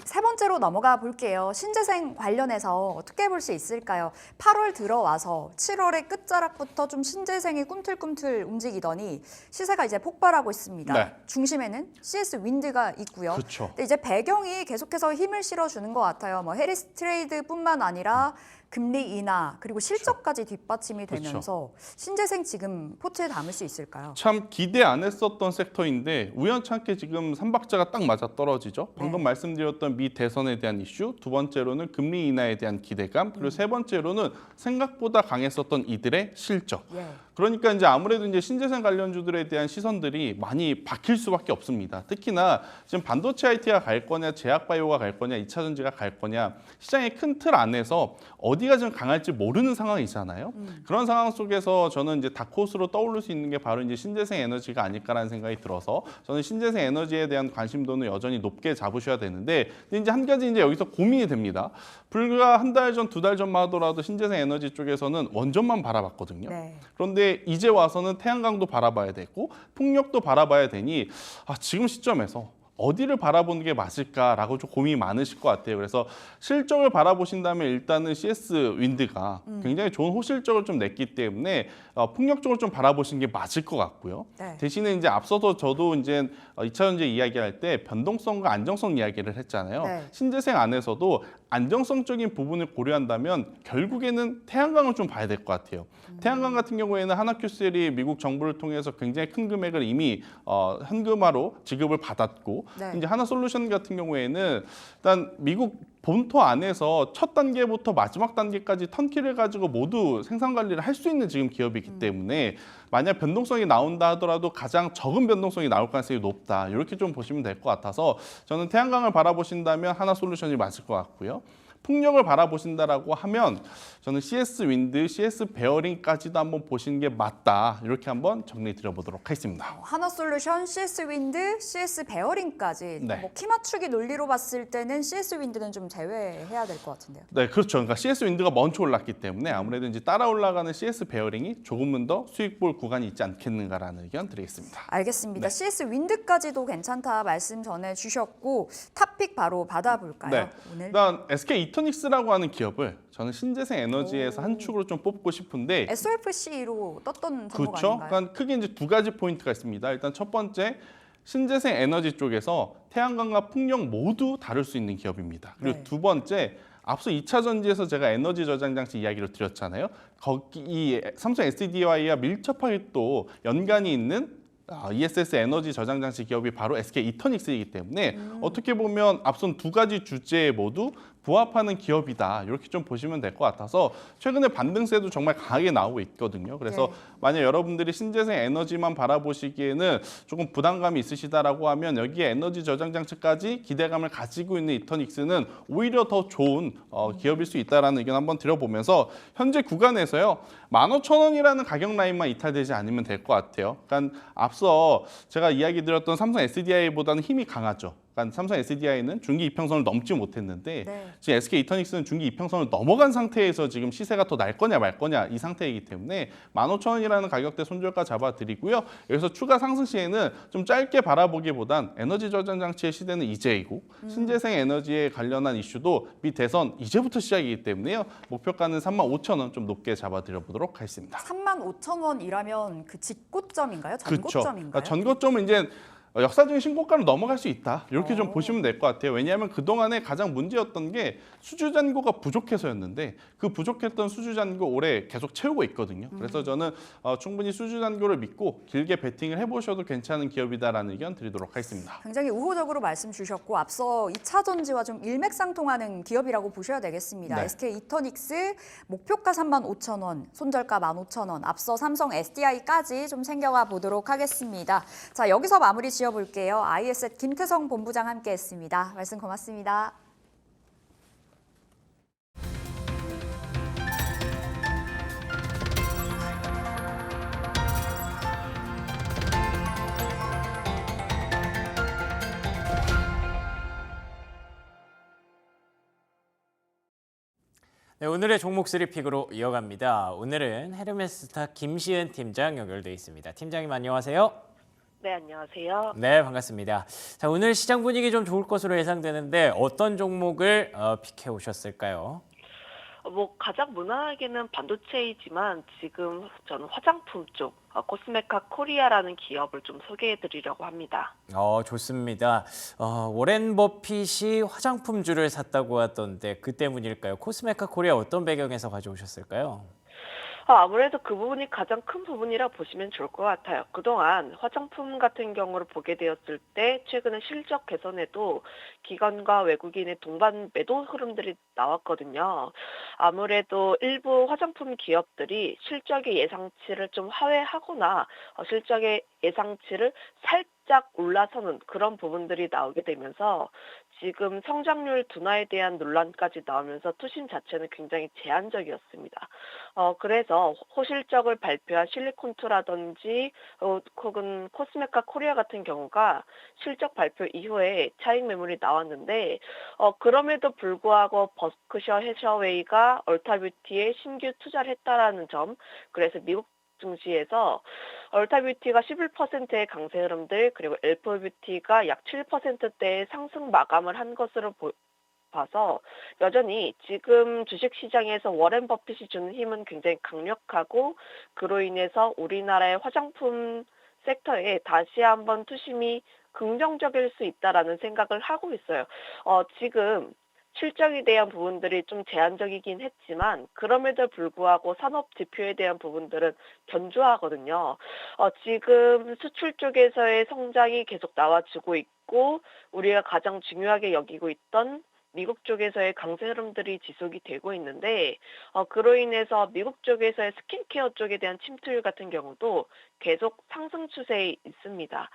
세 번째로 넘어가 볼게요. 신재생 관련해서 어떻게 볼 수 있을까요? 8월 들어와서 7월의 끝자락부터 좀 신재생이 꿈틀꿈틀 움직이더니 시세가 이제 폭발하고 있습니다. 네. 중심에는 CS 윈드가 있고요. 그렇죠. 근데 이제 배경이 계속해서 힘을 실어주는 것 같아요. 뭐 해리스 트레이드뿐만 아니라 금리 인하 그리고 실적까지 뒷받침이 되면서 신재생 지금 포트에 담을 수 있을까요? 참 기대 안 했었던 섹터인데 우연찮게 지금 삼박자가 딱 맞아 떨어지죠. 방금 네. 말씀드렸던 미 대선에 대한 이슈, 두 번째로는 금리 인하에 대한 기대감, 그리고 세 번째로는 생각보다 강했었던 이들의 실적. 예. 그러니까 이제 아무래도 이제 신재생 관련주들에 대한 시선들이 많이 바뀔 수밖에 없습니다. 특히나 지금 반도체 IT가 갈 거냐, 제약바이오가 갈 거냐, 2차 전지가 갈 거냐, 시장의 큰 틀 안에서 어디가 좀 강할지 모르는 상황이잖아요. 그런 상황 속에서 저는 이제 다크호스로 떠오를 수 있는 게 바로 이제 신재생 에너지가 아닐까라는 생각이 들어서 저는 신재생 에너지에 대한 관심도는 여전히 높게 잡으셔야 되는데, 근데 이제 한 가지 이제 여기서 고민이 됩니다. 불과 한 달 전, 두 달 전만 하더라도 신재생 에너지 쪽에서는 원전만 바라봤거든요. 네. 그런데 이제 와서는 태양광도 바라봐야 되고 풍력도 바라봐야 되니 지금 시점에서 어디를 바라보는 게 맞을까라고 좀 고민이 많으실 것 같아요. 그래서 실적을 바라보신다면 일단은 CS 윈드가 굉장히 좋은 호실적을 좀 냈기 때문에 풍력 쪽을 좀 바라보시는 게 맞을 것 같고요. 네. 대신에 이제 앞서서 저도 이제 2차 전지 이야기할 때 변동성과 안정성 이야기를 했잖아요. 네. 신재생 안에서도 안정성적인 부분을 고려한다면 결국에는 태양광을 좀 봐야 될 것 같아요. 태양광 같은 경우에는 하나큐셀이 미국 정부를 통해서 굉장히 큰 금액을 이미 현금화로 지급을 받았고, 네. 이제 하나솔루션 같은 경우에는 일단 미국 본토 안에서 첫 단계부터 마지막 단계까지 턴키를 가지고 모두 생산 관리를 할 수 있는 지금 기업이기 때문에 만약 변동성이 나온다 하더라도 가장 적은 변동성이 나올 가능성이 높다. 이렇게 좀 보시면 될 것 같아서 저는 태양광을 바라보신다면 하나솔루션이 맞을 것 같고요. 풍력을 바라보신다라고 하면 저는 CS 윈드, CS 베어링까지도 한번 보시는 게 맞다. 이렇게 한번 정리 드려보도록 하겠습니다. 하나솔루션, CS 윈드, CS 베어링까지 네. 뭐 키 맞추기 논리로 봤을 때는 CS 윈드는 좀 제외해야 될 것 같은데요. 네, 그렇죠. 그러니까 CS 윈드가 먼저 올랐기 때문에 아무래도 이제 따라 올라가는 CS 베어링이 조금은 더 수익 볼 구간이 있지 않겠는가라는 의견 드리겠습니다. 알겠습니다. 네. CS 윈드까지도 괜찮다 말씀 전해 주셨고 탑픽 바로 받아볼까요? 네. 오늘 일단 SK 이터닉스라고 하는 기업을 저는 신재생 에너지에서 한 축으로 좀 뽑고 싶은데, SOFC로 떴던 종목 그렇죠. 아닌가요? 그러니까 크게 이제 두 가지 포인트가 있습니다. 일단 첫 번째, 신재생 에너지 쪽에서 태양광과 풍력 모두 다룰 수 있는 기업입니다. 그리고 네. 두 번째, 앞서 2차 전지에서 제가 에너지 저장 장치 이야기를 드렸잖아요. 거기 이 삼성 SDI와 밀접하게 또 연관이 있는 ESS 에너지 저장 장치 기업이 바로 SK 이터닉스이기 때문에 어떻게 보면 앞선 두 가지 주제에 모두 부합하는 기업이다. 이렇게 좀 보시면 될 것 같아서 최근에 반등세도 정말 강하게 나오고 있거든요. 그래서 네. 만약 여러분들이 신재생 에너지만 바라보시기에는 조금 부담감이 있으시다라고 하면 여기에 에너지 저장 장치까지 기대감을 가지고 있는 이터닉스는 오히려 더 좋은 기업일 수 있다라는 의견 한번 드려보면서 현재 구간에서요 15,000원이라는 가격 라인만 이탈되지 않으면 될 것 같아요. 그러니까 앞서 제가 이야기 드렸던 삼성 SDI보다는 힘이 강하죠. 그러니까 삼성 SDI는 중기 이평선을 넘지 못했는데 네. 지금 SK 이터닉스는 중기 이평선을 넘어간 상태에서 지금 시세가 더 날 거냐 말 거냐 이 상태이기 때문에 15,000원이라는 가격대 손절가 잡아드리고요. 여기서 추가 상승 시에는 좀 짧게 바라보기보단 에너지 저장 장치의 시대는 이제이고 신재생 에너지에 관련한 이슈도 미 대선 이제부터 시작이기 때문에요. 목표가는 35,000원 좀 높게 잡아드려 보도록 하겠습니다. 35,000원이라면 그 직고점인가요? 그렇죠. 전고점인가요? 전고점은 이제 역사적인 신고가를 넘어갈 수 있다. 이렇게 좀 어. 보시면 될 것 같아요. 왜냐하면 그동안에 가장 문제였던 게 수주 잔고가 부족해서였는데 그 부족했던 수주 잔고 올해 계속 채우고 있거든요. 그래서 저는 충분히 수주 잔고를 믿고 길게 베팅을 해보셔도 괜찮은 기업이다라는 의견 드리도록 하겠습니다. 굉장히 우호적으로 말씀 주셨고 앞서 2차 전지와 좀 일맥상통하는 기업이라고 보셔야 되겠습니다. 네. SK 이터닉스 목표가 35,000원, 손절가 15,000원, 앞서 삼성 SDI까지 좀 챙겨가 보도록 하겠습니다. 자, 여기서 마무리 지어볼게요. ISS 김태성 본부장 함께했습니다. 말씀 고맙습니다. 네, 오늘의 종목 3픽으로 이어갑니다. 오늘은 헤르메스타 김시은 팀장 연결돼 있습니다. 팀장님 안녕하세요. 네, 안녕하세요. 네, 반갑습니다. 자, 오늘 시장 분위기 좀 좋을 것으로 예상되는데 어떤 종목을 픽해 오셨을까요? 가장 무난하게는 반도체이지만 지금 저는 화장품 쪽 코스메카 코리아라는 기업을 좀 소개해드리려고 합니다. 좋습니다. 워렌 버핏이 화장품주를 샀다고 하던데 그 때문일까요? 코스메카 코리아 어떤 배경에서 가져오셨을까요? 아무래도 그 부분이 가장 큰 부분이라 보시면 좋을 것 같아요. 그동안 화장품 같은 경우를 보게 되었을 때 최근에 실적 개선에도 기관과 외국인의 동반 매도 흐름들이 나왔거든요. 아무래도 일부 화장품 기업들이 실적의 예상치를 좀 하회하거나 실적의 예상치를 살짝 올라서는 그런 부분들이 나오게 되면서 지금 성장률 둔화에 대한 논란까지 나오면서 투심 자체는 굉장히 제한적이었습니다. 그래서 호실적을 발표한 실리콘투라든지 혹은 코스메카 코리아 같은 경우가 실적 발표 이후에 차익 매물이 나왔는데 그럼에도 불구하고 버크셔 해셔웨이가 얼타뷰티에 신규 투자를 했다라는 점, 그래서 미국 증시에서 얼타뷰티가 11%의 강세 흐름들 그리고 엘포뷰티가 약 7%대의 상승 마감을 한 것으로 봐서 여전히 지금 주식시장에서 워렌 버핏이 주는 힘은 굉장히 강력하고 그로 인해서 우리나라의 화장품 섹터에 다시 한번 투심이 긍정적일 수 있다라는 생각을 하고 있어요. 지금 실적에 대한 부분들이 좀 제한적이긴 했지만 그럼에도 불구하고 산업 지표에 대한 부분들은 견조하거든요. 지금 수출 쪽에서의 성장이 계속 나와주고 있고 우리가 가장 중요하게 여기고 있던 미국 쪽에서의 강세 흐름들이 지속이 되고 있는데 그로 인해서 미국 쪽에서의 스킨케어 쪽에 대한 침투율 같은 경우도 계속 상승 추세에 있습니다.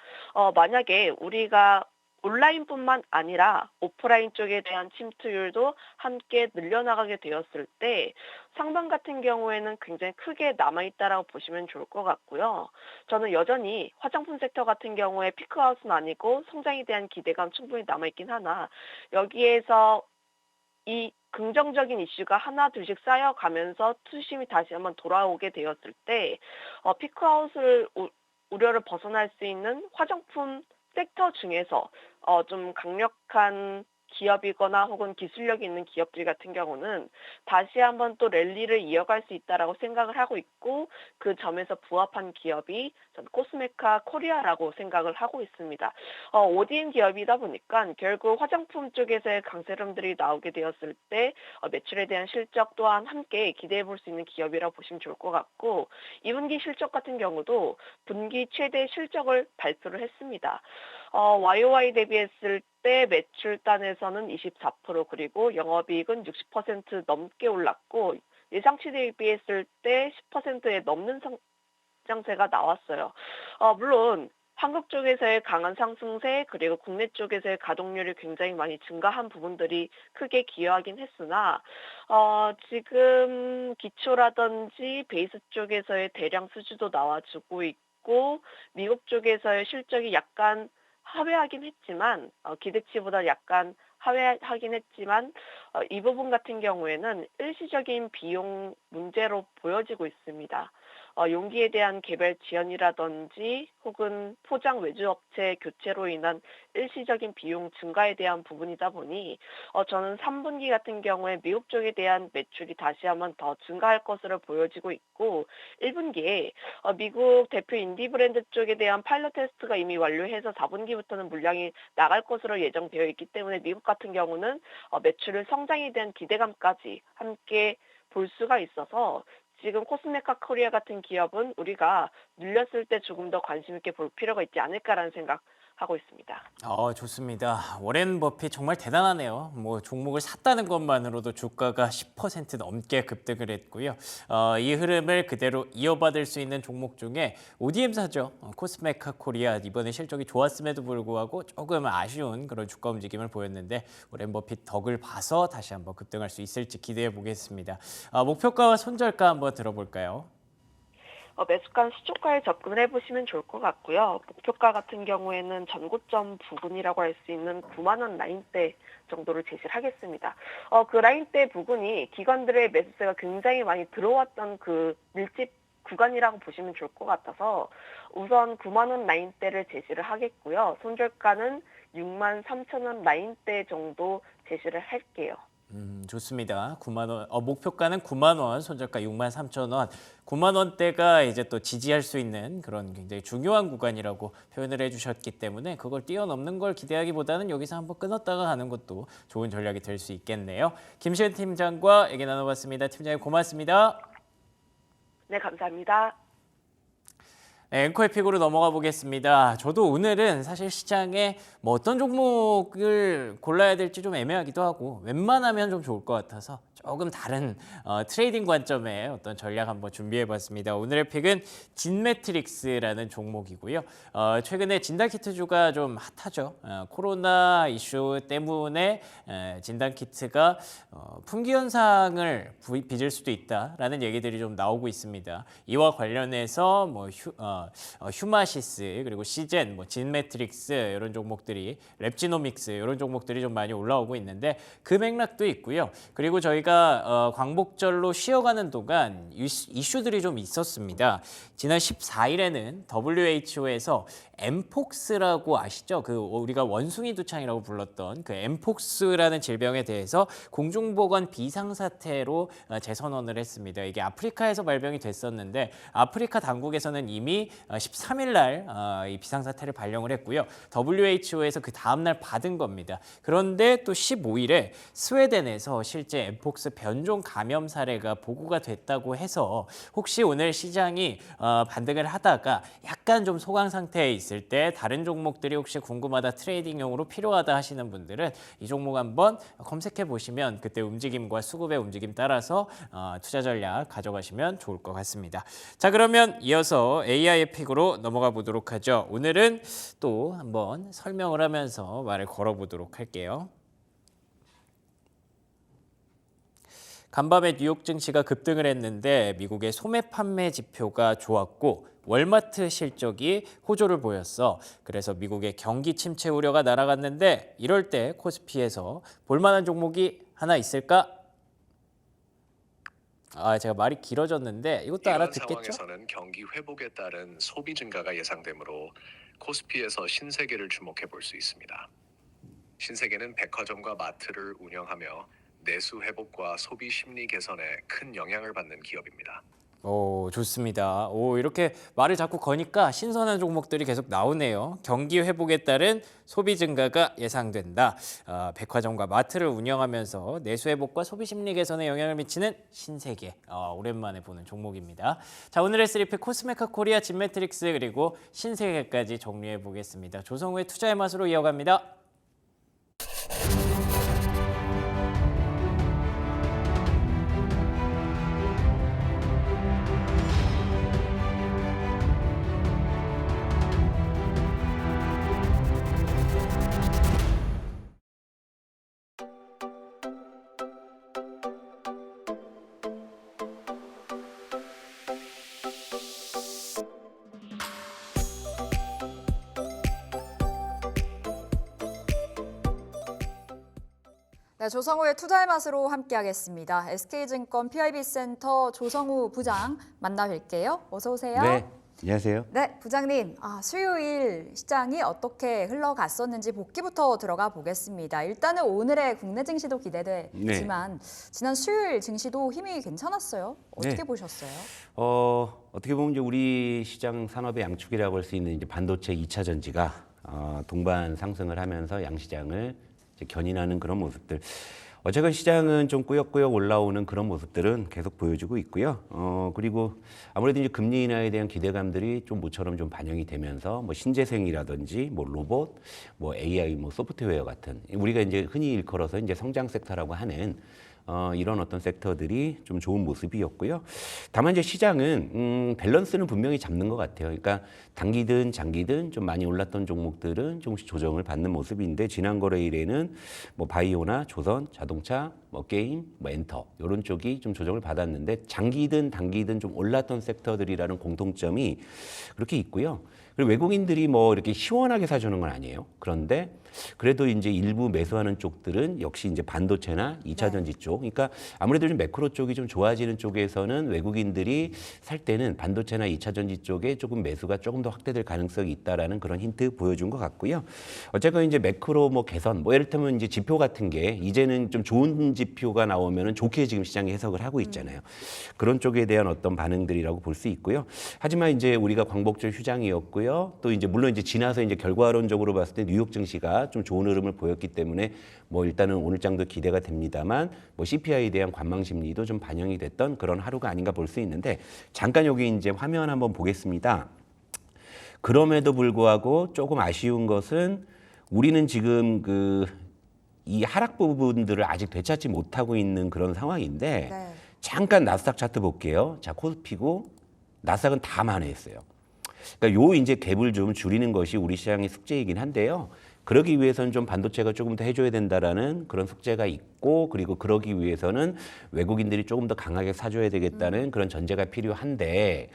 만약에 우리가 온라인뿐만 아니라 오프라인 쪽에 대한 침투율도 함께 늘려나가게 되었을 때 상방 같은 경우에는 굉장히 크게 남아있다라고 보시면 좋을 것 같고요. 저는 여전히 화장품 섹터 같은 경우에 피크아웃은 아니고 성장에 대한 기대감 충분히 남아있긴 하나 여기에서 이 긍정적인 이슈가 하나 둘씩 쌓여가면서 투심이 다시 한번 돌아오게 되었을 때 피크아웃을 우려를 벗어날 수 있는 화장품 섹터 중에서 좀 강력한 기업이거나 혹은 기술력이 있는 기업들 같은 경우는 다시 한번 또 랠리를 이어갈 수 있다라고 생각을 하고 있고 그 점에서 부합한 기업이 저는 코스메카 코리아라고 생각을 하고 있습니다. ODM 기업이다 보니까 결국 화장품 쪽에서의 강세름들이 나오게 되었을 때 매출에 대한 실적 또한 함께 기대해 볼 수 있는 기업이라고 보시면 좋을 것 같고 2분기 실적 같은 경우도 분기 최대 실적을 발표를 했습니다. YOY 대비했을 때 매출단에서는 24% 그리고 영업이익은 60% 넘게 올랐고 예상치 대비했을 때 10%에 넘는 성장세가 나왔어요. 물론 한국 쪽에서의 강한 상승세 그리고 국내 쪽에서의 가동률이 굉장히 많이 증가한 부분들이 크게 기여하긴 했으나 지금 기초라든지 베이스 쪽에서의 대량 수주도 나와주고 있고 미국 쪽에서의 실적이 약간 하회하긴 했지만 기대치보다 약간 하회하긴 했지만 이 부분 같은 경우에는 일시적인 비용 문제로 보여지고 있습니다. 용기에 대한 개별 지연이라든지 혹은 포장 외주업체 교체로 인한 일시적인 비용 증가에 대한 부분이다 보니 저는 3분기 같은 경우에 미국 쪽에 대한 매출이 다시 한번 더 증가할 것으로 보여지고 있고 1분기에 미국 대표 인디 브랜드 쪽에 대한 파일럿 테스트가 이미 완료해서 4분기부터는 물량이 나갈 것으로 예정되어 있기 때문에 미국 같은 경우는 매출을 성장에 대한 기대감까지 함께 볼 수가 있어서 지금 코스메카 코리아 같은 기업은 우리가 눌렸을 때 조금 더 관심 있게 볼 필요가 있지 않을까라는 생각하고 있습니다. 좋습니다. 워렌 버핏 정말 대단하네요. 뭐 종목을 샀다는 것만으로도 주가가 10% 넘게 급등을 했고요. 이 흐름을 그대로 이어받을 수 있는 종목 중에 ODM사죠. 코스메카 코리아 이번에 실적이 좋았음에도 불구하고 조금 아쉬운 그런 주가 움직임을 보였는데 워렌 버핏 덕을 봐서 다시 한번 급등할 수 있을지 기대해 보겠습니다. 목표가와 손절가 한번 들어볼까요? 매수가는 수초가에 접근을 해보시면 좋을 것 같고요. 목표가 같은 경우에는 전고점 부근이라고 할 수 있는 9만 원 라인대 정도를 제시를 하겠습니다. 그 라인대 부근이 기관들의 매수세가 굉장히 많이 들어왔던 그 밀집 구간이라고 보시면 좋을 것 같아서 우선 9만 원 라인대를 제시를 하겠고요. 손절가는 6만 3천 원 라인대 정도 제시를 할게요. 좋습니다. 9만 원, 목표가는 9만 원, 손절가 6만 3천 원. 9만 원대가 이제 또 지지할 수 있는 그런 굉장히 중요한 구간이라고 표현을 해주셨기 때문에 그걸 뛰어넘는 걸 기대하기보다는 여기서 한번 끊었다가 가는 것도 좋은 전략이 될 수 있겠네요. 김시현 팀장과 얘기 나눠봤습니다. 팀장님 고맙습니다. 네, 감사합니다. 네, 앵커의 픽으로 넘어가 보겠습니다. 저도 오늘은 사실 시장에 뭐 어떤 종목을 골라야 될지 좀 애매하기도 하고 웬만하면 좀 좋을 것 같아서 조금 다른 트레이딩 관점의 어떤 전략 한번 준비해봤습니다. 오늘의 픽은 진매트릭스라는 종목이고요. 최근에 진단키트주가 좀 핫하죠. 코로나 이슈 때문에 진단키트가 품귀 현상을 빚을 수도 있다라는 얘기들이 좀 나오고 있습니다. 이와 관련해서 뭐 휴마시스 그리고 시젠, 뭐 진매트릭스 이런 종목들이 랩지노믹스 이런 종목들이 좀 많이 올라오고 있는데 그 맥락도 있고요. 그리고 저희가 광복절로 쉬어가는 동안 이슈들이 좀 있었습니다. 지난 14일에는 WHO에서 엠폭스라고 아시죠? 그 우리가 원숭이 두창이라고 불렀던 그 엠폭스라는 질병에 대해서 공중보건 비상사태로 재선언을 했습니다. 이게 아프리카에서 발병이 됐었는데 아프리카 당국에서는 이미 13일 날 이 비상사태를 발령을 했고요. WHO에서 그 다음 날 받은 겁니다. 그런데 또 15일에 스웨덴에서 실제 엠폭스 변종 감염 사례가 보고가 됐다고 해서 혹시 오늘 시장이 반등을 하다가 약간 좀 소강 상태에 있을 때 다른 종목들이 혹시 궁금하다 트레이딩용으로 필요하다 하시는 분들은 이 종목 한번 검색해 보시면 그때 움직임과 수급의 움직임 따라서 투자 전략 가져가시면 좋을 것 같습니다. 자, 그러면 이어서 AI의 픽으로 넘어가 보도록 하죠. 오늘은 또 한번 설명을 하면서 말을 걸어보도록 할게요. 간밤에 뉴욕 증시가 급등을 했는데 미국의 소매 판매 지표가 좋았고 월마트 실적이 호조를 보였어. 그래서 미국의 경기 침체 우려가 날아갔는데 이럴 때 코스피에서 볼만한 종목이 하나 있을까? 제가 말이 길어졌는데 이것도 알아듣겠죠? 이런 상황에서는 경기 회복에 따른 소비 증가가 예상되므로 코스피에서 신세계를 주목해 볼 수 있습니다. 신세계는 백화점과 마트를 운영하며 내수 회복과 소비 심리 개선에 큰 영향을 받는 기업입니다. 좋습니다. 이렇게 말을 자꾸 거니까 신선한 종목들이 계속 나오네요. 경기 회복에 따른 소비 증가가 예상된다. 백화점과 마트를 운영하면서 내수 회복과 소비 심리 개선에 영향을 미치는 신세계. 오랜만에 보는 종목입니다. 자, 오늘의 3픽 코스메카 코리아, 진매트릭스 그리고 신세계까지 정리해 보겠습니다. 조성우의 투자의 맛으로 이어갑니다. 네, 조성우의 투자의 맛으로 함께하겠습니다. SK증권 PIB센터 조성우 부장 만나 뵐게요. 어서 오세요. 네, 안녕하세요. 네, 부장님. 수요일 시장이 어떻게 흘러갔었는지 복기부터 들어가 보겠습니다. 일단은 오늘의 국내 증시도 기대되지만 지난 수요일 증시도 힘이 괜찮았어요. 어떻게 네. 보셨어요? 어떻게 보면 이제 우리 시장 산업의 양축이라고 할 수 있는 이제 반도체 2차 전지가 동반 상승을 하면서 양시장을 이제 견인하는 그런 모습들. 어쨌건 시장은 좀 꾸역꾸역 올라오는 그런 모습들은 계속 보여주고 있고요. 그리고 아무래도 이제 금리 인하에 대한 기대감들이 좀 모처럼 좀 반영이 되면서 뭐 신재생이라든지 뭐 로봇, 뭐 AI, 뭐 소프트웨어 같은 우리가 이제 흔히 일컬어서 이제 성장 섹터라고 하는 이런 어떤 섹터들이 좀 좋은 모습이었고요. 다만 이제 시장은 밸런스는 분명히 잡는 것 같아요. 그러니까 단기든 장기든 좀 많이 올랐던 종목들은 조금씩 조정을 받는 모습인데 지난 거래일에는 뭐 바이오나 조선, 자동차, 뭐 게임, 뭐 엔터 이런 쪽이 좀 조정을 받았는데 장기든 단기든 좀 올랐던 섹터들이라는 공통점이 그렇게 있고요. 그리고 외국인들이 뭐 이렇게 시원하게 사주는 건 아니에요. 그런데 그래도 이제 일부 매수하는 쪽들은 역시 이제 반도체나 2차 전지 쪽. 그러니까 아무래도 좀 매크로 쪽이 좀 좋아지는 쪽에서는 외국인들이 살 때는 반도체나 2차 전지 쪽에 조금 매수가 조금 더 확대될 가능성이 있다라는 그런 힌트 보여준 것 같고요. 어쨌건 이제 매크로 뭐 개선, 뭐 이를테면 이제 지표 같은 게 이제는 좀 좋은 지표가 나오면은 좋게 지금 시장이 해석을 하고 있잖아요. 그런 쪽에 대한 어떤 반응들이라고 볼 수 있고요. 하지만 이제 우리가 광복절 휴장이었고요. 또 이제 물론 이제 지나서 이제 결과론적으로 봤을 때 뉴욕 증시가 좀 좋은 흐름을 보였기 때문에 뭐 일단은 오늘장도 기대가 됩니다만 뭐 CPI에 대한 관망 심리도 좀 반영이 됐던 그런 하루가 아닌가 볼 수 있는데 잠깐 여기 이제 화면 한번 보겠습니다. 그럼에도 불구하고 조금 아쉬운 것은 우리는 지금 이 하락 부분들을 아직 되찾지 못하고 있는 그런 상황인데 네. 잠깐 나스닥 차트 볼게요. 자, 코스피고 나스닥은 다 만회했어요. 그러니까 요 이제 갭을 좀 줄이는 것이 우리 시장의 숙제이긴 한데요. 그러기 위해서는 좀 반도체가 조금 더 해줘야 된다라는 그런 숙제가 있고 그리고 그러기 위해서는 외국인들이 조금 더 강하게 사줘야 되겠다는 그런 전제가 필요한데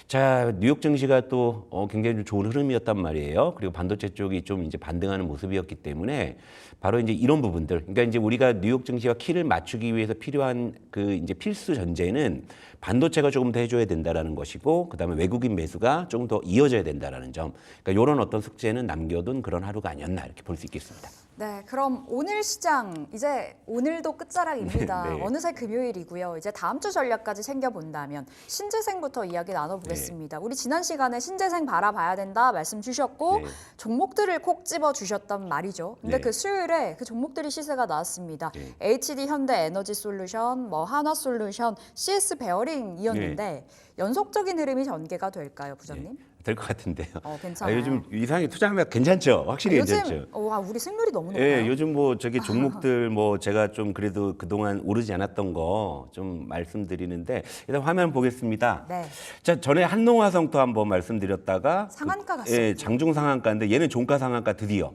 자 뉴욕 증시가 또 굉장히 좀 좋은 흐름이었단 말이에요. 그리고 반도체 쪽이 좀 이제 반등하는 모습이었기 때문에 바로 이제 이런 부분들 그러니까 이제 우리가 뉴욕 증시와 키를 맞추기 위해서 필요한 그 이제 필수 전제는 반도체가 조금 더 해줘야 된다라는 것이고 그다음에 외국인 매수가 조금 더 이어져야 된다라는 점. 그러니까 이런 어떤 숙제는 남겨둔 그런 하루가 아니었나 이렇게 볼 수 있겠습니다. 네, 그럼 오늘 시장 이제 오늘도 끝자락입니다. 네. 어느새 금요일이고요. 이제 다음 주 전략까지 챙겨본다면 신재생부터 이야기 나눠보겠습니다. 우리 지난 시간에 신재생 바라봐야 된다 말씀 주셨고 네. 종목들을 콕 집어 주셨단 말이죠. 근데 네. 그 수요일에 그 종목들이 시세가 나왔습니다. 네. HD 현대 에너지 솔루션, 뭐 한화 솔루션, CS 베어링이었는데 연속적인 흐름이 전개가 될까요, 부장님? 될 것 같은데요. 괜찮아요. 요즘 이상하게 투자하면 괜찮죠. 확실히 괜찮죠. 요즘 와 우리 승률이 너무 높아요. 예, 요즘 뭐 저기 종목들 뭐 제가 좀 그래도 그동안 오르지 않았던 거 좀 말씀드리는데 일단 화면 보겠습니다. 네. 자, 전에 한농화성도 한번 말씀드렸다가 상한가 갔어요. 예, 장중 상한가인데 얘는 종가 상한가 드디어.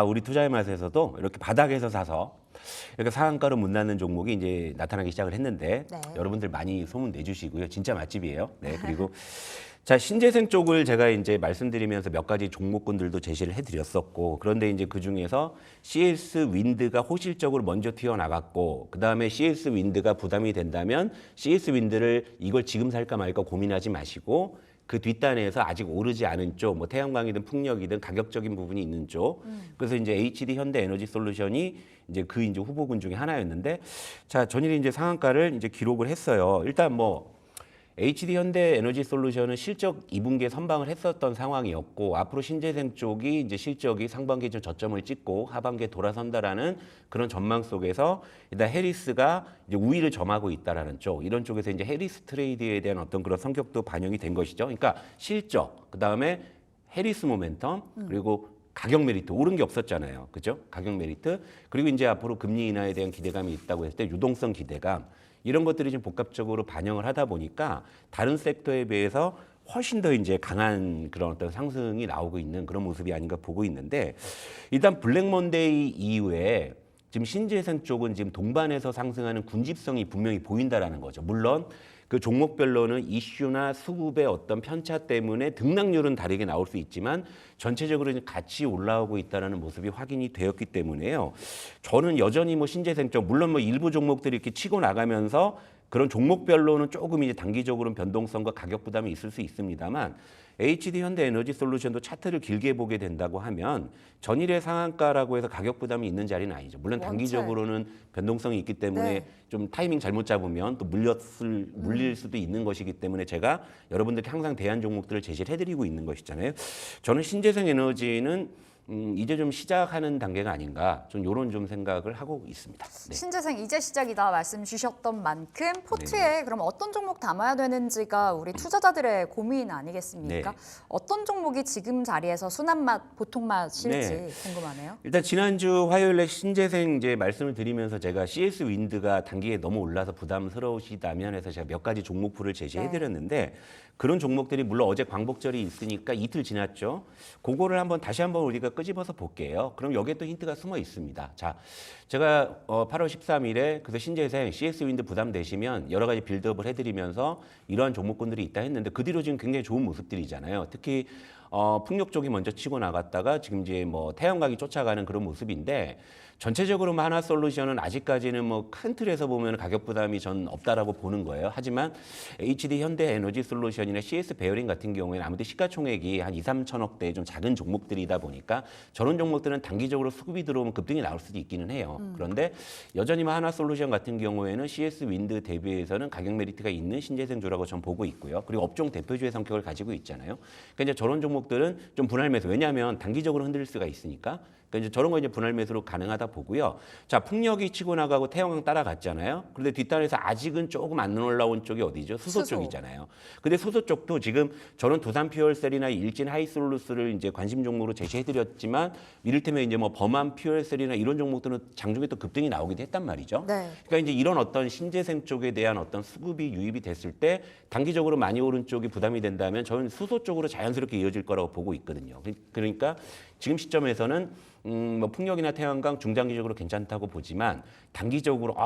우리 투자의 맛에서도 이렇게 바닥에서 사서 이렇게 상한가로 못 나는 종목이 이제 나타나기 시작을 했는데 네. 여러분들 많이 소문 내주시고요. 진짜 맛집이에요. 네, 그리고 자, 신재생 쪽을 제가 이제 말씀드리면서 몇 가지 종목군들도 제시를 해드렸었고, 그런데 이제 그 중에서 CS 윈드가 호실적으로 먼저 튀어나갔고, 그 다음에 CS 윈드가 부담이 된다면 CS 윈드를 이걸 지금 살까 말까 고민하지 마시고, 그 뒷단에서 아직 오르지 않은 쪽, 뭐 태양광이든 풍력이든 가격적인 부분이 있는 쪽, 그래서 이제 HD 현대 에너지 솔루션이 이제 그 이제 후보군 중에 하나였는데, 자, 전일이 이제 상한가를 이제 기록을 했어요. 일단 뭐, HD 현대 에너지 솔루션은 실적 2분기에 선방을 했었던 상황이었고 앞으로 신재생 쪽이 이제 실적이 상반기에 좀 저점을 찍고 하반기에 돌아선다라는 그런 전망 속에서 일단 해리스가 이제 우위를 점하고 있다라는 쪽 이런 쪽에서 이제 해리스 트레이드에 대한 어떤 그런 성격도 반영이 된 것이죠. 그러니까 실적 그다음에 해리스 모멘텀 그리고 가격 메리트 오른 게 없었잖아요. 그죠? 가격 메리트 그리고 이제 앞으로 금리 인하에 대한 기대감이 있다고 했을 때 유동성 기대감 이런 것들이 좀 복합적으로 반영을 하다 보니까 다른 섹터에 비해서 훨씬 더 이제 강한 그런 어떤 상승이 나오고 있는 그런 모습이 아닌가 보고 있는데 일단 블랙 먼데이 이후에 지금 신재생 쪽은 지금 동반해서 상승하는 군집성이 분명히 보인다라는 거죠. 물론 그 종목별로는 이슈나 수급의 어떤 편차 때문에 등락률은 다르게 나올 수 있지만 전체적으로 같이 올라오고 있다는 모습이 확인이 되었기 때문에요. 저는 여전히 뭐 신재생 쪽 물론 뭐 일부 종목들이 이렇게 치고 나가면서 그런 종목별로는 조금 이제 단기적으로는 변동성과 가격 부담이 있을 수 있습니다만 HD 현대에너지솔루션도 차트를 길게 보게 된다고 하면 전일의 상한가라고 해서 가격 부담이 있는 자리는 아니죠. 물론 단기적으로는 변동성이 있기 때문에 네. 좀 타이밍 잘못 잡으면 또 물릴 수도 있는 것이기 때문에 제가 여러분들께 항상 대안 종목들을 제시를 해드리고 있는 것이잖아요. 저는 신재생 에너지는 이제 좀 시작하는 단계가 아닌가 좀 이런 좀 생각을 하고 있습니다. 네. 신재생 이제 시작이다 말씀 주셨던 만큼 포트에 그럼 어떤 종목 담아야 되는지가 우리 투자자들의 고민 아니겠습니까? 네. 어떤 종목이 지금 자리에서 순한 맛, 보통 맛일지 네. 궁금하네요. 일단 지난주 화요일에 신재생 이제 말씀을 드리면서 제가 CS 윈드가 단기에 너무 올라서 부담스러우시다면 해서 제가 몇 가지 종목풀을 제시해드렸는데 그런 종목들이 물론 어제 광복절이 있으니까 이틀 지났죠. 그거를 다시 한번 우리가 끄집어서 볼게요. 그럼 여기에 또 힌트가 숨어 있습니다. 자, 제가 8월 13일에 그래서 신재생 CS 윈드 부담되시면 여러 가지 빌드업을 해드리면서 이러한 종목군들이 있다 했는데 그 뒤로 지금 굉장히 좋은 모습들이잖아요. 특히 풍력 쪽이 먼저 치고 나갔다가 지금 이제 뭐 태양광이 쫓아가는 그런 모습인데 전체적으로 하나솔루션은 아직까지는 뭐 큰 틀에서 보면 가격 부담이 전 없다라고 보는 거예요. 하지만 HD 현대에너지솔루션이나 CS 베어링 같은 경우에는 아무래도 시가총액이 한 2, 3천억대의 좀 작은 종목들이다 보니까 저런 종목들은 단기적으로 수급이 들어오면 급등이 나올 수도 있기는 해요. 그런데 여전히 하나솔루션 같은 경우에는 CS 윈드 대비해서는 가격 메리트가 있는 신재생주라고 전 보고 있고요. 그리고 업종 대표주의 성격을 가지고 있잖아요. 그러니까 이제 저런 종목들은 좀 분할 매수. 왜냐하면 단기적으로 흔들릴 수가 있으니까. 그러니까 이제 저런 거 이제 분할 매수로 가능하다 보고요. 자, 풍력이 치고 나가고 태양광 따라갔잖아요. 그런데 뒷단에서 아직은 조금 안 올라온 쪽이 어디죠? 수소 쪽이잖아요. 근데 수소 쪽도 지금 저는 두산 퓨얼셀이나 일진 하이솔루스를 이제 관심 종목으로 제시해드렸지만 이를테면 이제 뭐 범한 퓨얼셀이나 이런 종목들은 장중에 또 급등이 나오기도 했단 말이죠. 네. 그러니까 이제 이런 어떤 신재생 쪽에 대한 어떤 수급이 유입이 됐을 때 단기적으로 많이 오른 쪽이 부담이 된다면 저는 수소 쪽으로 자연스럽게 이어질 거라고 보고 있거든요. 그러니까 지금 시점에서는 뭐 풍력이나 태양광 중장기적으로 괜찮다고 보지만 단기적으로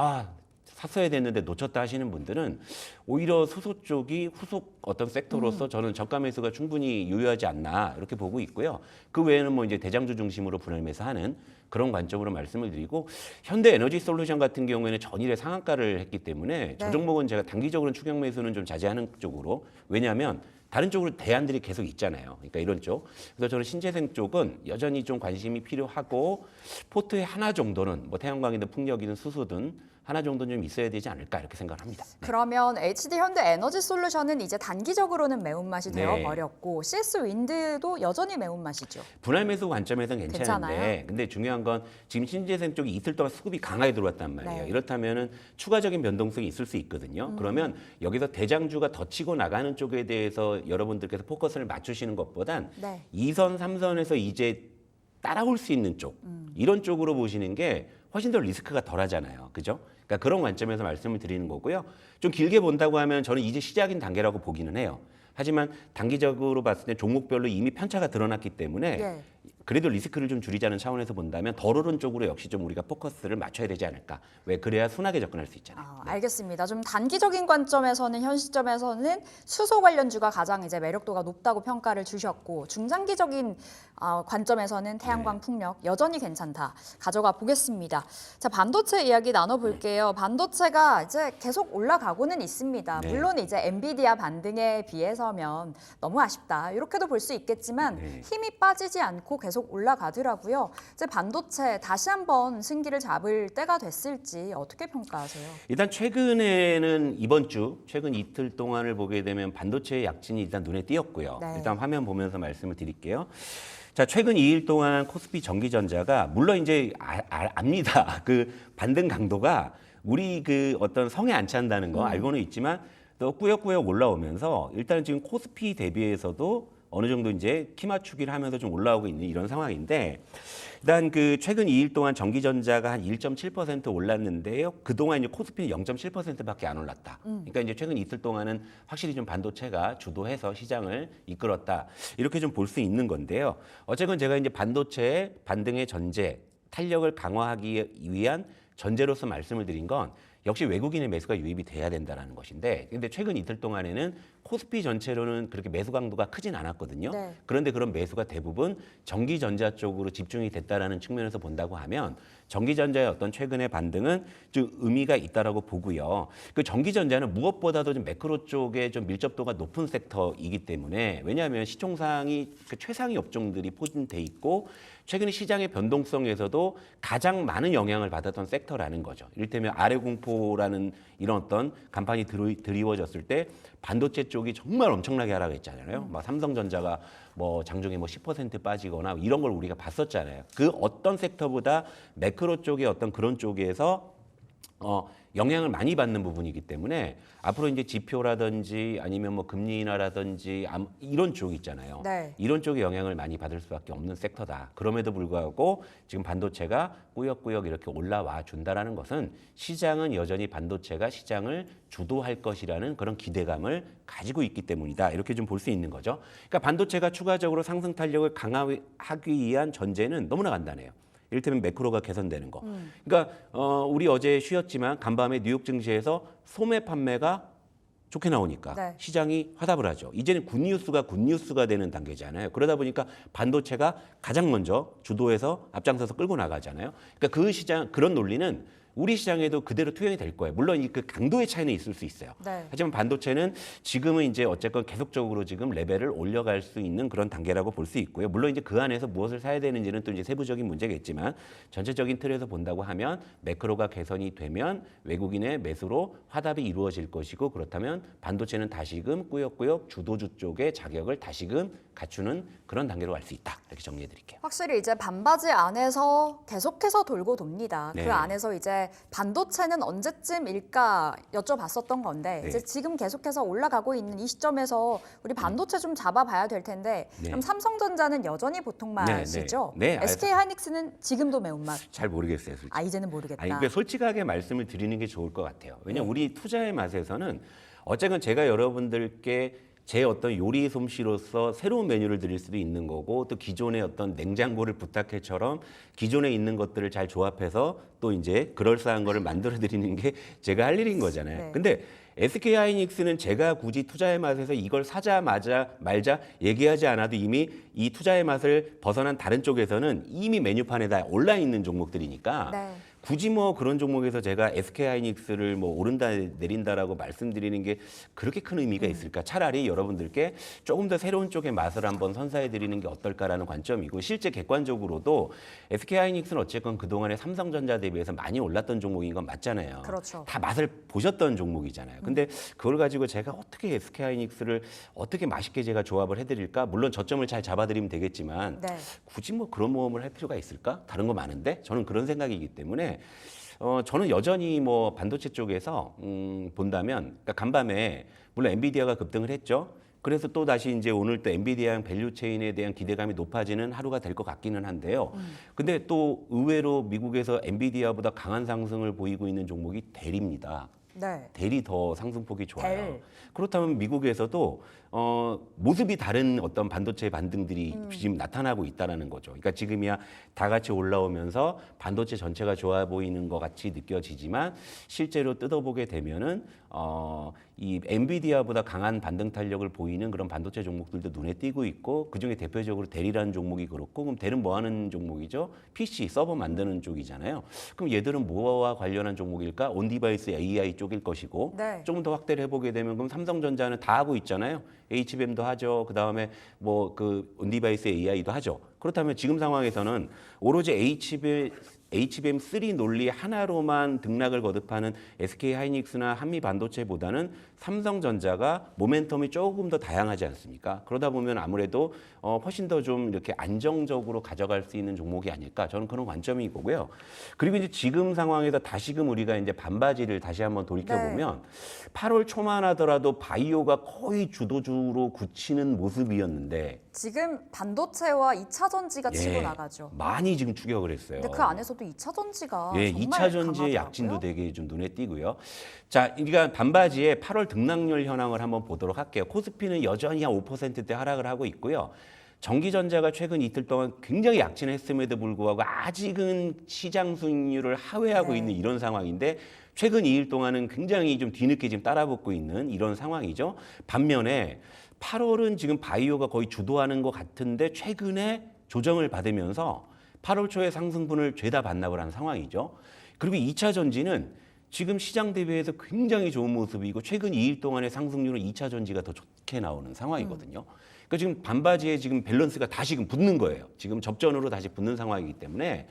샀어야 됐는데 놓쳤다 하시는 분들은 오히려 수소 쪽이 후속 어떤 섹터로서 저는 저가 매수가 충분히 유효하지 않나 이렇게 보고 있고요. 그 외에는 뭐 이제 대장주 중심으로 분할 매수하는 그런 관점으로 말씀을 드리고 현대에너지솔루션 같은 경우에는 전일에 상한가를 했기 때문에 저 종목은 제가 단기적으로는 추격 매수는 좀 자제하는 쪽으로 왜냐하면 다른 쪽으로 대안들이 계속 있잖아요. 그러니까 이런 쪽. 그래서 저는 신재생 쪽은 여전히 좀 관심이 필요하고 포트에 하나 정도는 뭐 태양광이든 풍력이든 수소든 하나 정도는 좀 있어야 되지 않을까 이렇게 생각을 합니다. 네. 그러면 HD 현대에너지솔루션은 이제 단기적으로는 매운맛이 네. 되어버렸고 CS 윈드도 여전히 매운맛이죠. 분할 매수 관점에서는 괜찮은데 괜찮아요? 근데 중요한 건 지금 신재생 쪽이 이틀 동안 수급이 강하게 들어왔단 말이에요. 네. 이렇다면은 추가적인 변동성이 있을 수 있거든요. 그러면 여기서 대장주가 더 치고 나가는 쪽에 대해서 여러분들께서 포커스를 맞추시는 것보단 네. 2선, 3선에서 이제 따라올 수 있는 쪽 이런 쪽으로 보시는 게 훨씬 더 리스크가 덜하잖아요. 그죠? 그러니까 그런 관점에서 말씀을 드리는 거고요. 좀 길게 본다고 하면 저는 이제 시작인 단계라고 보기는 해요. 하지만 단기적으로 봤을 때 종목별로 이미 편차가 드러났기 때문에 예. 그래도 리스크를 좀 줄이자는 차원에서 본다면 덜 오른 쪽으로 역시 좀 우리가 포커스를 맞춰야 되지 않을까. 왜 그래야 순하게 접근할 수 있잖아요. 알겠습니다. 좀 단기적인 관점에서는 현 시점에서는 수소 관련주가 가장 이제 매력도가 높다고 평가를 주셨고 중장기적인 관점에서는 태양광 풍력 여전히 괜찮다. 가져가 보겠습니다. 자, 반도체 이야기 나눠볼게요. 반도체가 이제 계속 올라가고는 있습니다. 네. 물론 이제 엔비디아 반등에 비해서면 너무 아쉽다. 이렇게도 볼 수 있겠지만 네. 힘이 빠지지 않고 계속 올라가더라고요. 이제 반도체 다시 한번 승기를 잡을 때가 됐을지 어떻게 평가하세요? 일단 최근에는 이번 주 최근 이틀 동안을 보게 되면 반도체의 약진이 일단 눈에 띄었고요. 네. 일단 화면 보면서 말씀을 드릴게요. 자, 최근 2일 동안 코스피 전기전자가 물론 이제 압니다. 그 반등 강도가 우리 그 어떤 성에 안 찬다는 거 알고는 있지만 또 꾸역꾸역 올라오면서 일단은 지금 코스피 대비해서도 어느 정도 이제 키 맞추기를 하면서 좀 올라오고 있는 이런 상황인데 일단 그 최근 2일 동안 전기전자가 한 1.7% 올랐는데요. 그동안 이제 코스피는 0.7%밖에 안 올랐다. 그러니까 이제 최근 이틀 동안은 확실히 좀 반도체가 주도해서 시장을 이끌었다. 이렇게 좀 볼 수 있는 건데요. 어쨌건 제가 이제 반도체의 반등의 전제 탄력을 강화하기 위한 전제로서 말씀을 드린 건 역시 외국인의 매수가 유입이 돼야 된다는 것인데, 근데 최근 이틀 동안에는 코스피 전체로는 그렇게 매수 강도가 크진 않았거든요. 네. 그런데 그런 매수가 대부분 전기전자 쪽으로 집중이 됐다라는 측면에서 본다고 하면 전기전자의 어떤 최근의 반등은 좀 의미가 있다라고 보고요. 그 전기전자는 무엇보다도 좀 매크로 쪽에 좀 밀접도가 높은 섹터이기 때문에, 왜냐하면 시총상이 그 최상위 업종들이 포진돼 있고 최근에 시장의 변동성에서도 가장 많은 영향을 받았던 섹터라는 거죠. 이를테면 아래 공포라는 이런 어떤 간판이 드리워졌을 때 반도체 쪽이 정말 엄청나게 하락했잖아요. 막 삼성전자가 뭐 장중에 뭐 10% 빠지거나 이런 걸 우리가 봤었잖아요. 그 어떤 섹터보다 매크로 쪽의 어떤 그런 쪽에서 영향을 많이 받는 부분이기 때문에 앞으로 이제 지표라든지 아니면 뭐 금리 인하라든지 이런 쪽 있잖아요. 네. 이런 쪽에 영향을 많이 받을 수밖에 없는 섹터다. 그럼에도 불구하고 지금 반도체가 꾸역꾸역 이렇게 올라와 준다라는 것은 시장은 여전히 반도체가 시장을 주도할 것이라는 그런 기대감을 가지고 있기 때문이다. 이렇게 좀 볼 수 있는 거죠. 그러니까 반도체가 추가적으로 상승 탄력을 강화하기 위한 전제는 너무나 간단해요. 이를테면 매크로가 개선되는 거. 그러니까 우리 어제 쉬었지만 간밤에 뉴욕 증시에서 소매 판매가 좋게 나오니까 네. 시장이 화답을 하죠. 이제는 굿뉴스가 되는 단계잖아요. 그러다 보니까 반도체가 가장 먼저 주도해서 앞장서서 끌고 나가잖아요. 그러니까 그 시장, 그런 논리는 우리 시장에도 그대로 투영이 될 거예요. 물론 그 강도의 차이는 있을 수 있어요. 네. 하지만 반도체는 지금은 이제 어쨌건 계속적으로 지금 레벨을 올려갈 수 있는 그런 단계라고 볼 수 있고요. 물론 이제 그 안에서 무엇을 사야 되는지는 또 이제 세부적인 문제겠지만 전체적인 틀에서 본다고 하면 매크로가 개선이 되면 외국인의 매수로 화답이 이루어질 것이고, 그렇다면 반도체는 다시금 꾸역꾸역 주도주 쪽의 자격을 다시금 갖추는 그런 단계로 갈 수 있다. 이렇게 정리해 드릴게요. 확실히 이제 반바지 안에서 계속해서 돌고 돕니다. 네. 그 안에서 이제 반도체는 언제쯤일까 여쭤봤었던 건데 네. 이제 지금 계속해서 올라가고 있는 이 시점에서 우리 반도체 좀 잡아봐야 될 텐데 네. 그럼 삼성전자는 여전히 보통 맛이죠? 네, 네. SK 하이닉스는 지금도 매운맛? 잘 모르겠어요, 솔직히. 아 이제는 모르겠다. 아니, 그러니까 솔직하게 말씀을 드리는 게 좋을 것 같아요. 왜냐하면 우리 투자의 맛에서는 어쨌든 제가 여러분들께 제 어떤 요리 솜씨로서 새로운 메뉴를 드릴 수도 있는 거고, 또 기존의 어떤 냉장고를 부탁해처럼 기존에 있는 것들을 잘 조합해서 또 이제 그럴싸한 거를 만들어 드리는 게 제가 할 일인 거잖아요. 네. 근데 SK 하이닉스는 제가 굳이 투자의 맛에서 이걸 사자 말자 얘기하지 않아도 이미 이 투자의 맛을 벗어난 다른 쪽에서는 이미 메뉴판에 다 올라 있는 종목들이니까 네. 굳이 뭐 그런 종목에서 제가 SK 하이닉스를 뭐 오른다 내린다라고 말씀드리는 게 그렇게 큰 의미가 있을까? 차라리 여러분들께 조금 더 새로운 쪽의 맛을 한번 선사해 드리는 게 어떨까라는 관점이고, 실제 객관적으로도 SK 하이닉스는 어쨌건 그동안에 삼성전자 대비해서 많이 올랐던 종목인 건 맞잖아요. 그렇죠. 다 맛을 보셨던 종목이잖아요. 근데 그걸 가지고 제가 어떻게 SK 하이닉스를 어떻게 맛있게 제가 조합을 해드릴까? 물론 저점을 잘 잡아드리면 되겠지만 네. 굳이 뭐 그런 모험을 할 필요가 있을까? 다른 거 많은데? 저는 그런 생각이기 때문에 저는 여전히 뭐 반도체 쪽에서 본다면, 그러니까 간밤에 물론 엔비디아가 급등을 했죠. 그래서 또 다시 이제 오늘 또 엔비디아 밸류 체인에 대한 기대감이 높아지는 하루가 될 것 같기는 한데요. 근데 또 의외로 미국에서 엔비디아보다 강한 상승을 보이고 있는 종목이 델입니다. 네. 델이 더 상승폭이 좋아요. 델. 그렇다면 미국에서도 모습이 다른 어떤 반도체 반등들이 지금 나타나고 있다는 거죠. 그러니까 지금이야 다 같이 올라오면서 반도체 전체가 좋아 보이는 것 같이 느껴지지만 실제로 뜯어보게 되면은 이 엔비디아보다 강한 반등 탄력을 보이는 그런 반도체 종목들도 눈에 띄고 있고, 그중에 대표적으로 델이라는 종목이 그렇고, 그럼 델은 뭐 하는 종목이죠? PC 서버 만드는 쪽이잖아요. 그럼 얘들은 뭐와 관련한 종목일까? 온디바이스 AI 쪽일 것이고, 네. 조금 더 확대를 해보게 되면 그럼 삼성전자는 다 하고 있잖아요. HBM도 하죠. 그 다음에 뭐 그 온디바이스 AI도 하죠. 그렇다면 지금 상황에서는 오로지 HBM3 논리 하나로만 등락을 거듭하는 SK 하이닉스나 한미 반도체보다는 삼성전자가 모멘텀이 조금 더 다양하지 않습니까? 그러다 보면 아무래도 훨씬 더 좀 이렇게 안정적으로 가져갈 수 있는 종목이 아닐까, 저는 그런 관점이 보고요. 그리고 이제 지금 상황에서 다시금 우리가 이제 반바지를 다시 한번 돌이켜 보면 8월 초만 하더라도 바이오가 거의 주도주로 굳히는 모습이었는데 지금 반도체와 2차 전지가 치고 나가죠. 많이 지금 추격을 했어요. 근데 그 안에서도 2차 전지가 예, 정말 2차 전지의 강하더라고요. 약진도 되게 좀 눈에 띄고요. 자, 그러니까 반바지의 8월 등락률 현황을 한번 보도록 할게요. 코스피는 여전히 한 5%대 하락을 하고 있고요. 전기전자가 최근 이틀 동안 굉장히 약진했음에도 불구하고 아직은 시장 수익률을 하회하고 네. 있는 이런 상황인데 최근 2일 동안은 굉장히 좀 뒤늦게 지금 따라붙고 있는 이런 상황이죠. 반면에 8월은 지금 바이오가 거의 주도하는 것 같은데 최근에 조정을 받으면서 8월 초에 상승분을 죄다 반납을 한 상황이죠. 그리고 2차 전지는 지금 시장 대비해서 굉장히 좋은 모습이고 최근 2일 동안의 상승률은 2차 전지가 더 좋게 나오는 상황이거든요. 그러니까 지금 반바지에 지금 밸런스가 다시 지금 붙는 거예요. 지금 접전으로 다시 붙는 상황이기 때문에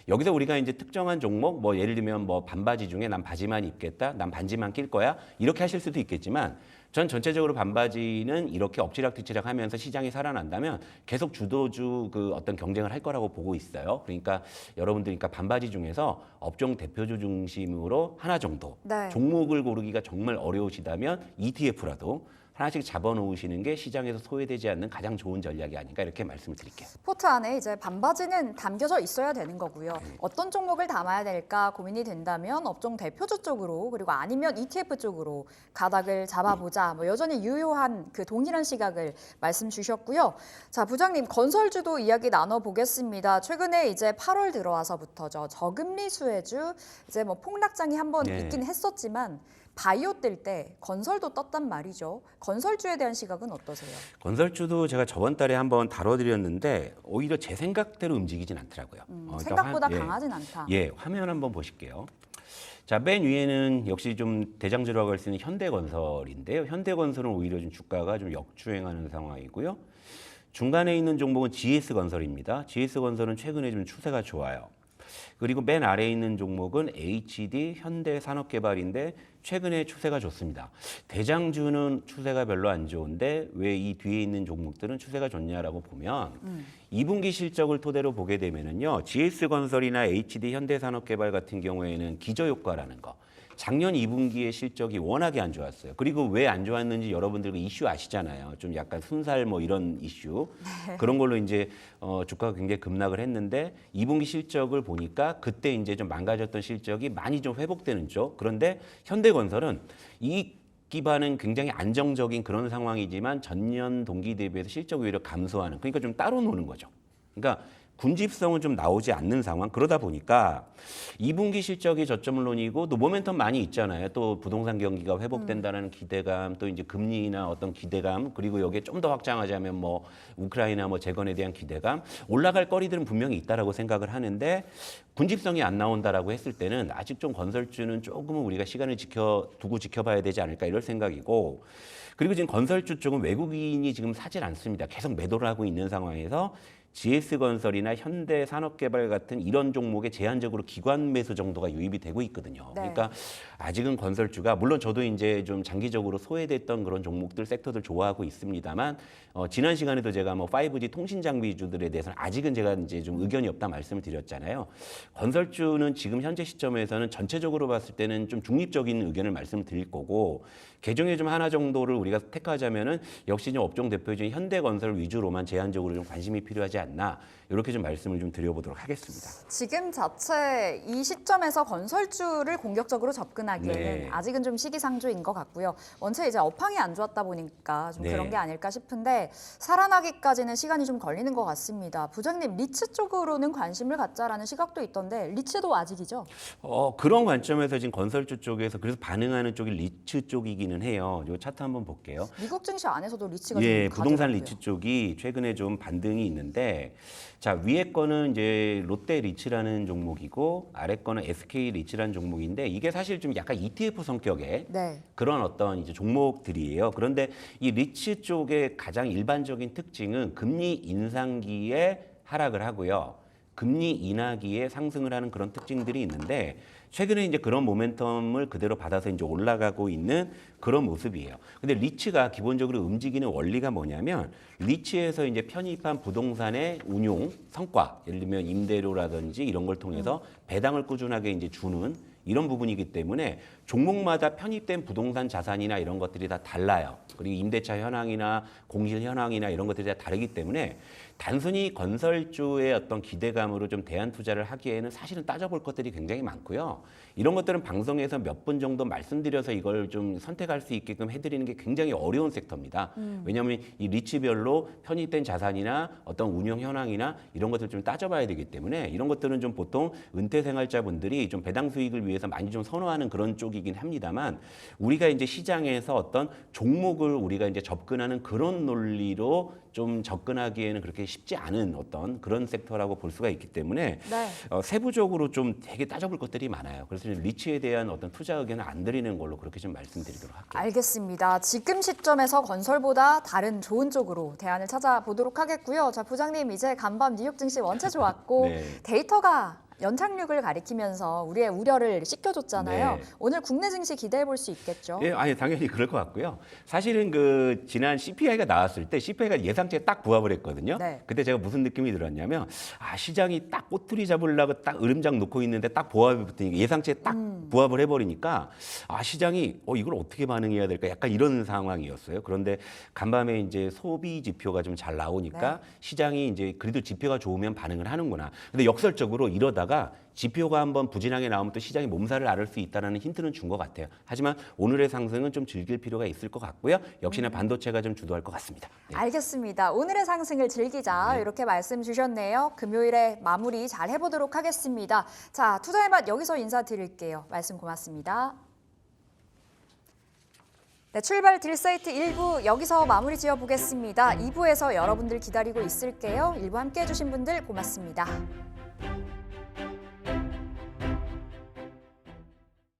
여기서 우리가 이제 특정한 종목 뭐 예를 들면 뭐 반바지 중에 난 바지만 입겠다, 난 반지만 낄 거야 이렇게 하실 수도 있겠지만 전 전체적으로 반바지는 이렇게 엎치락뒤치락 하면서 시장이 살아난다면 계속 주도주 그 어떤 경쟁을 할 거라고 보고 있어요. 그러니까 여러분들 그러니까 반바지 중에서 업종 대표주 중심으로 하나 정도 네. 종목을 고르기가 정말 어려우시다면 ETF라도 하나씩 잡아놓으시는 게 시장에서 소외되지 않는 가장 좋은 전략이 아닌가 이렇게 말씀을 드릴게요. 포트 안에 이제 반바지는 담겨져 있어야 되는 거고요. 어떤 종목을 담아야 될까 고민이 된다면 업종 대표주 쪽으로 그리고 아니면 ETF 쪽으로 가닥을 잡아보자. 뭐 여전히 유효한 그 동일한 시각을 말씀 주셨고요. 자, 부장님 건설주도 이야기 나눠보겠습니다. 최근에 이제 8월 들어와서부터죠. 저금리 수혜주 이제 뭐 폭락장이 한번 네. 있긴 했었지만 바이오 뜰 때 건설도 떴단 말이죠. 건설주에 대한 시각은 어떠세요? 건설주도 제가 저번 달에 한번 다뤄드렸는데 오히려 제 생각대로 움직이진 않더라고요. 그러니까 생각보다 강하진 않다. 예, 화면 한번 보실게요. 자, 맨 위에는 역시 좀 대장주라고 할 수 있는 현대건설인데요. 현대건설은 오히려 좀 주가가 좀 역주행하는 상황이고요. 중간에 있는 종목은 GS건설입니다. GS건설은 최근에 좀 추세가 좋아요. 그리고 맨 아래에 있는 종목은 HD 현대산업개발인데 최근에 추세가 좋습니다. 대장주는 추세가 별로 안 좋은데 왜 이 뒤에 있는 종목들은 추세가 좋냐라고 보면 2분기 실적을 토대로 보게 되면은요. GS건설이나 HD 현대산업개발 같은 경우에는 기저효과라는 거. 작년 2분기의 실적이 워낙에 안 좋았어요. 그리고 왜 안 좋았는지 여러분들 그 이슈 아시잖아요. 좀 약간 순살 뭐 이런 이슈. 그런 걸로 이제 주가가 굉장히 급락을 했는데 2분기 실적을 보니까 그때 이제 좀 망가졌던 실적이 많이 좀 회복되는 쪽. 그런데 현대건설은 이 기반은 굉장히 안정적인 그런 상황이지만 전년 동기 대비해서 실적이 오히려 감소하는. 그러니까 좀 따로 노는 거죠. 그러니까 군집성은 좀 나오지 않는 상황. 그러다 보니까 2분기 실적이 저점론이고 또 모멘텀 많이 있잖아요. 또 부동산 경기가 회복된다는 기대감, 또 이제 금리나 어떤 기대감, 그리고 여기에 좀 더 확장하자면 뭐 우크라이나 뭐 재건에 대한 기대감, 올라갈 거리들은 분명히 있다라고 생각을 하는데 군집성이 안 나온다라고 했을 때는 아직 좀 건설주는 조금은 우리가 시간을 두고 지켜봐야 되지 않을까 이럴 생각이고. 그리고 지금 건설주 쪽은 외국인이 지금 사질 않습니다. 계속 매도를 하고 있는 상황에서 GS건설이나 현대산업개발 같은 이런 종목에 제한적으로 기관 매수 정도가 유입이 되고 있거든요. 네. 그러니까 아직은 건설주가 물론 저도 이제 좀 장기적으로 소외됐던 그런 종목들 섹터들 좋아하고 있습니다만 지난 시간에도 제가 뭐 5G 통신 장비주들에 대해서는 아직은 제가 이제 좀 의견이 없다 말씀을 드렸잖아요. 건설주는 지금 현재 시점에서는 전체적으로 봤을 때는 좀 중립적인 의견을 말씀을 드릴 거고 개중에 좀 하나 정도를 우리가 택하자면은 역시 좀 업종 대표주인 현대건설 위주로만 제한적으로 좀 관심이 필요하지 않나 이렇게 좀 말씀을 좀 드려보도록 하겠습니다. 지금 자체 이 시점에서 건설주를 공격적으로 접근하기에는 네. 아직은 좀 시기상조인 것 같고요. 원체 이제 업황이 안 좋았다 보니까 좀 네. 그런 게 아닐까 싶은데 살아나기까지는 시간이 좀 걸리는 것 같습니다. 부장님 리츠 쪽으로는 관심을 갖자라는 시각도 있던데 리츠도 아직이죠? 그런 관점에서 지금 건설주 쪽에서 그래서 반응하는 쪽이 리츠 쪽이기는 해요. 이 차트 한번 볼게요. 미국 증시 안에서도 리츠가 예, 좀 부동산 가더라고요. 리츠 쪽이 최근에 좀 반등이 있는데 자, 위에 거는 이제 롯데 리츠라는 종목이고 아래 거는 SK 리츠라는 종목인데 이게 사실 좀 약간 ETF 성격의 네. 그런 어떤 이제 종목들이에요. 그런데 이 리츠 쪽의 가장 일반적인 특징은 금리 인상기에 하락을 하고요. 금리 인하기에 상승을 하는 그런 특징들이 있는데 최근에 이제 그런 모멘텀을 그대로 받아서 이제 올라가고 있는 그런 모습이에요. 근데 리츠가 기본적으로 움직이는 원리가 뭐냐면 리츠에서 이제 편입한 부동산의 운용 성과, 예를 들면 임대료라든지 이런 걸 통해서 배당을 꾸준하게 이제 주는 이런 부분이기 때문에 종목마다 편입된 부동산 자산이나 이런 것들이 다 달라요. 그리고 임대차 현황이나 공실 현황이나 이런 것들이 다 다르기 때문에 단순히 건설주의 어떤 기대감으로 좀 대안 투자를 하기에는 사실은 따져볼 것들이 굉장히 많고요. 이런 것들은 방송에서 몇 분 정도 말씀드려서 이걸 좀 선택할 수 있게끔 해드리는 게 굉장히 어려운 섹터입니다. 왜냐하면 이 리츠별로 편입된 자산이나 어떤 운영 현황이나 이런 것들 좀 따져봐야 되기 때문에 이런 것들은 좀 보통 은퇴 생활자분들이 좀 배당 수익을 위해서 많이 좀 선호하는 그런 쪽이긴 합니다만 우리가 이제 시장에서 어떤 종목을 우리가 이제 접근하는 그런 논리로 좀 접근하기에는 그렇게 쉽지 않은 어떤 그런 섹터라고 볼 수가 있기 때문에 네. 세부적으로 좀 되게 따져볼 것들이 많아요. 그래서 리츠에 대한 어떤 투자 의견을 안 드리는 걸로 그렇게 좀 말씀드리도록 할게요. 알겠습니다. 지금 시점에서 건설보다 다른 좋은 쪽으로 대안을 찾아보도록 하겠고요. 자, 부장님 이제 간밤 뉴욕 증시 원체 좋았고 네. 데이터가 연착륙을 가리키면서 우리의 우려를 씻겨줬잖아요. 네. 오늘 국내 증시 기대해 볼 수 있겠죠? 예, 아니 당연히 그럴 것 같고요. 사실은 그 지난 CPI가 나왔을 때 CPI가 예상치에 딱 부합을 했거든요. 네. 그때 제가 무슨 느낌이 들었냐면 시장이 딱 꼬투리 잡으려고 딱 으름장 놓고 있는데 딱 부합이 붙으니까 예상치에 딱 부합을 해버리니까 시장이 이걸 어떻게 반응해야 될까 약간 이런 상황이었어요. 그런데 간밤에 이제 소비 지표가 좀 잘 나오니까 네. 시장이 이제 그래도 지표가 좋으면 반응을 하는구나. 근데 역설적으로 이러다가 지표가 한번 부진하게 나오면 또 시장이 몸살을 앓을 수 있다는 힌트는 준 것 같아요. 하지만 오늘의 상승은 좀 즐길 필요가 있을 것 같고요. 역시나 반도체가 좀 주도할 것 같습니다. 네. 알겠습니다. 오늘의 상승을 즐기자 이렇게 말씀 주셨네요. 금요일에 마무리 잘 해보도록 하겠습니다. 자, 투자의 맛 여기서 인사드릴게요. 말씀 고맙습니다. 네, 출발 딜사이트 1부 여기서 마무리 지어보겠습니다. 2부에서 여러분들 기다리고 있을게요. 1부 함께해 주신 분들 고맙습니다.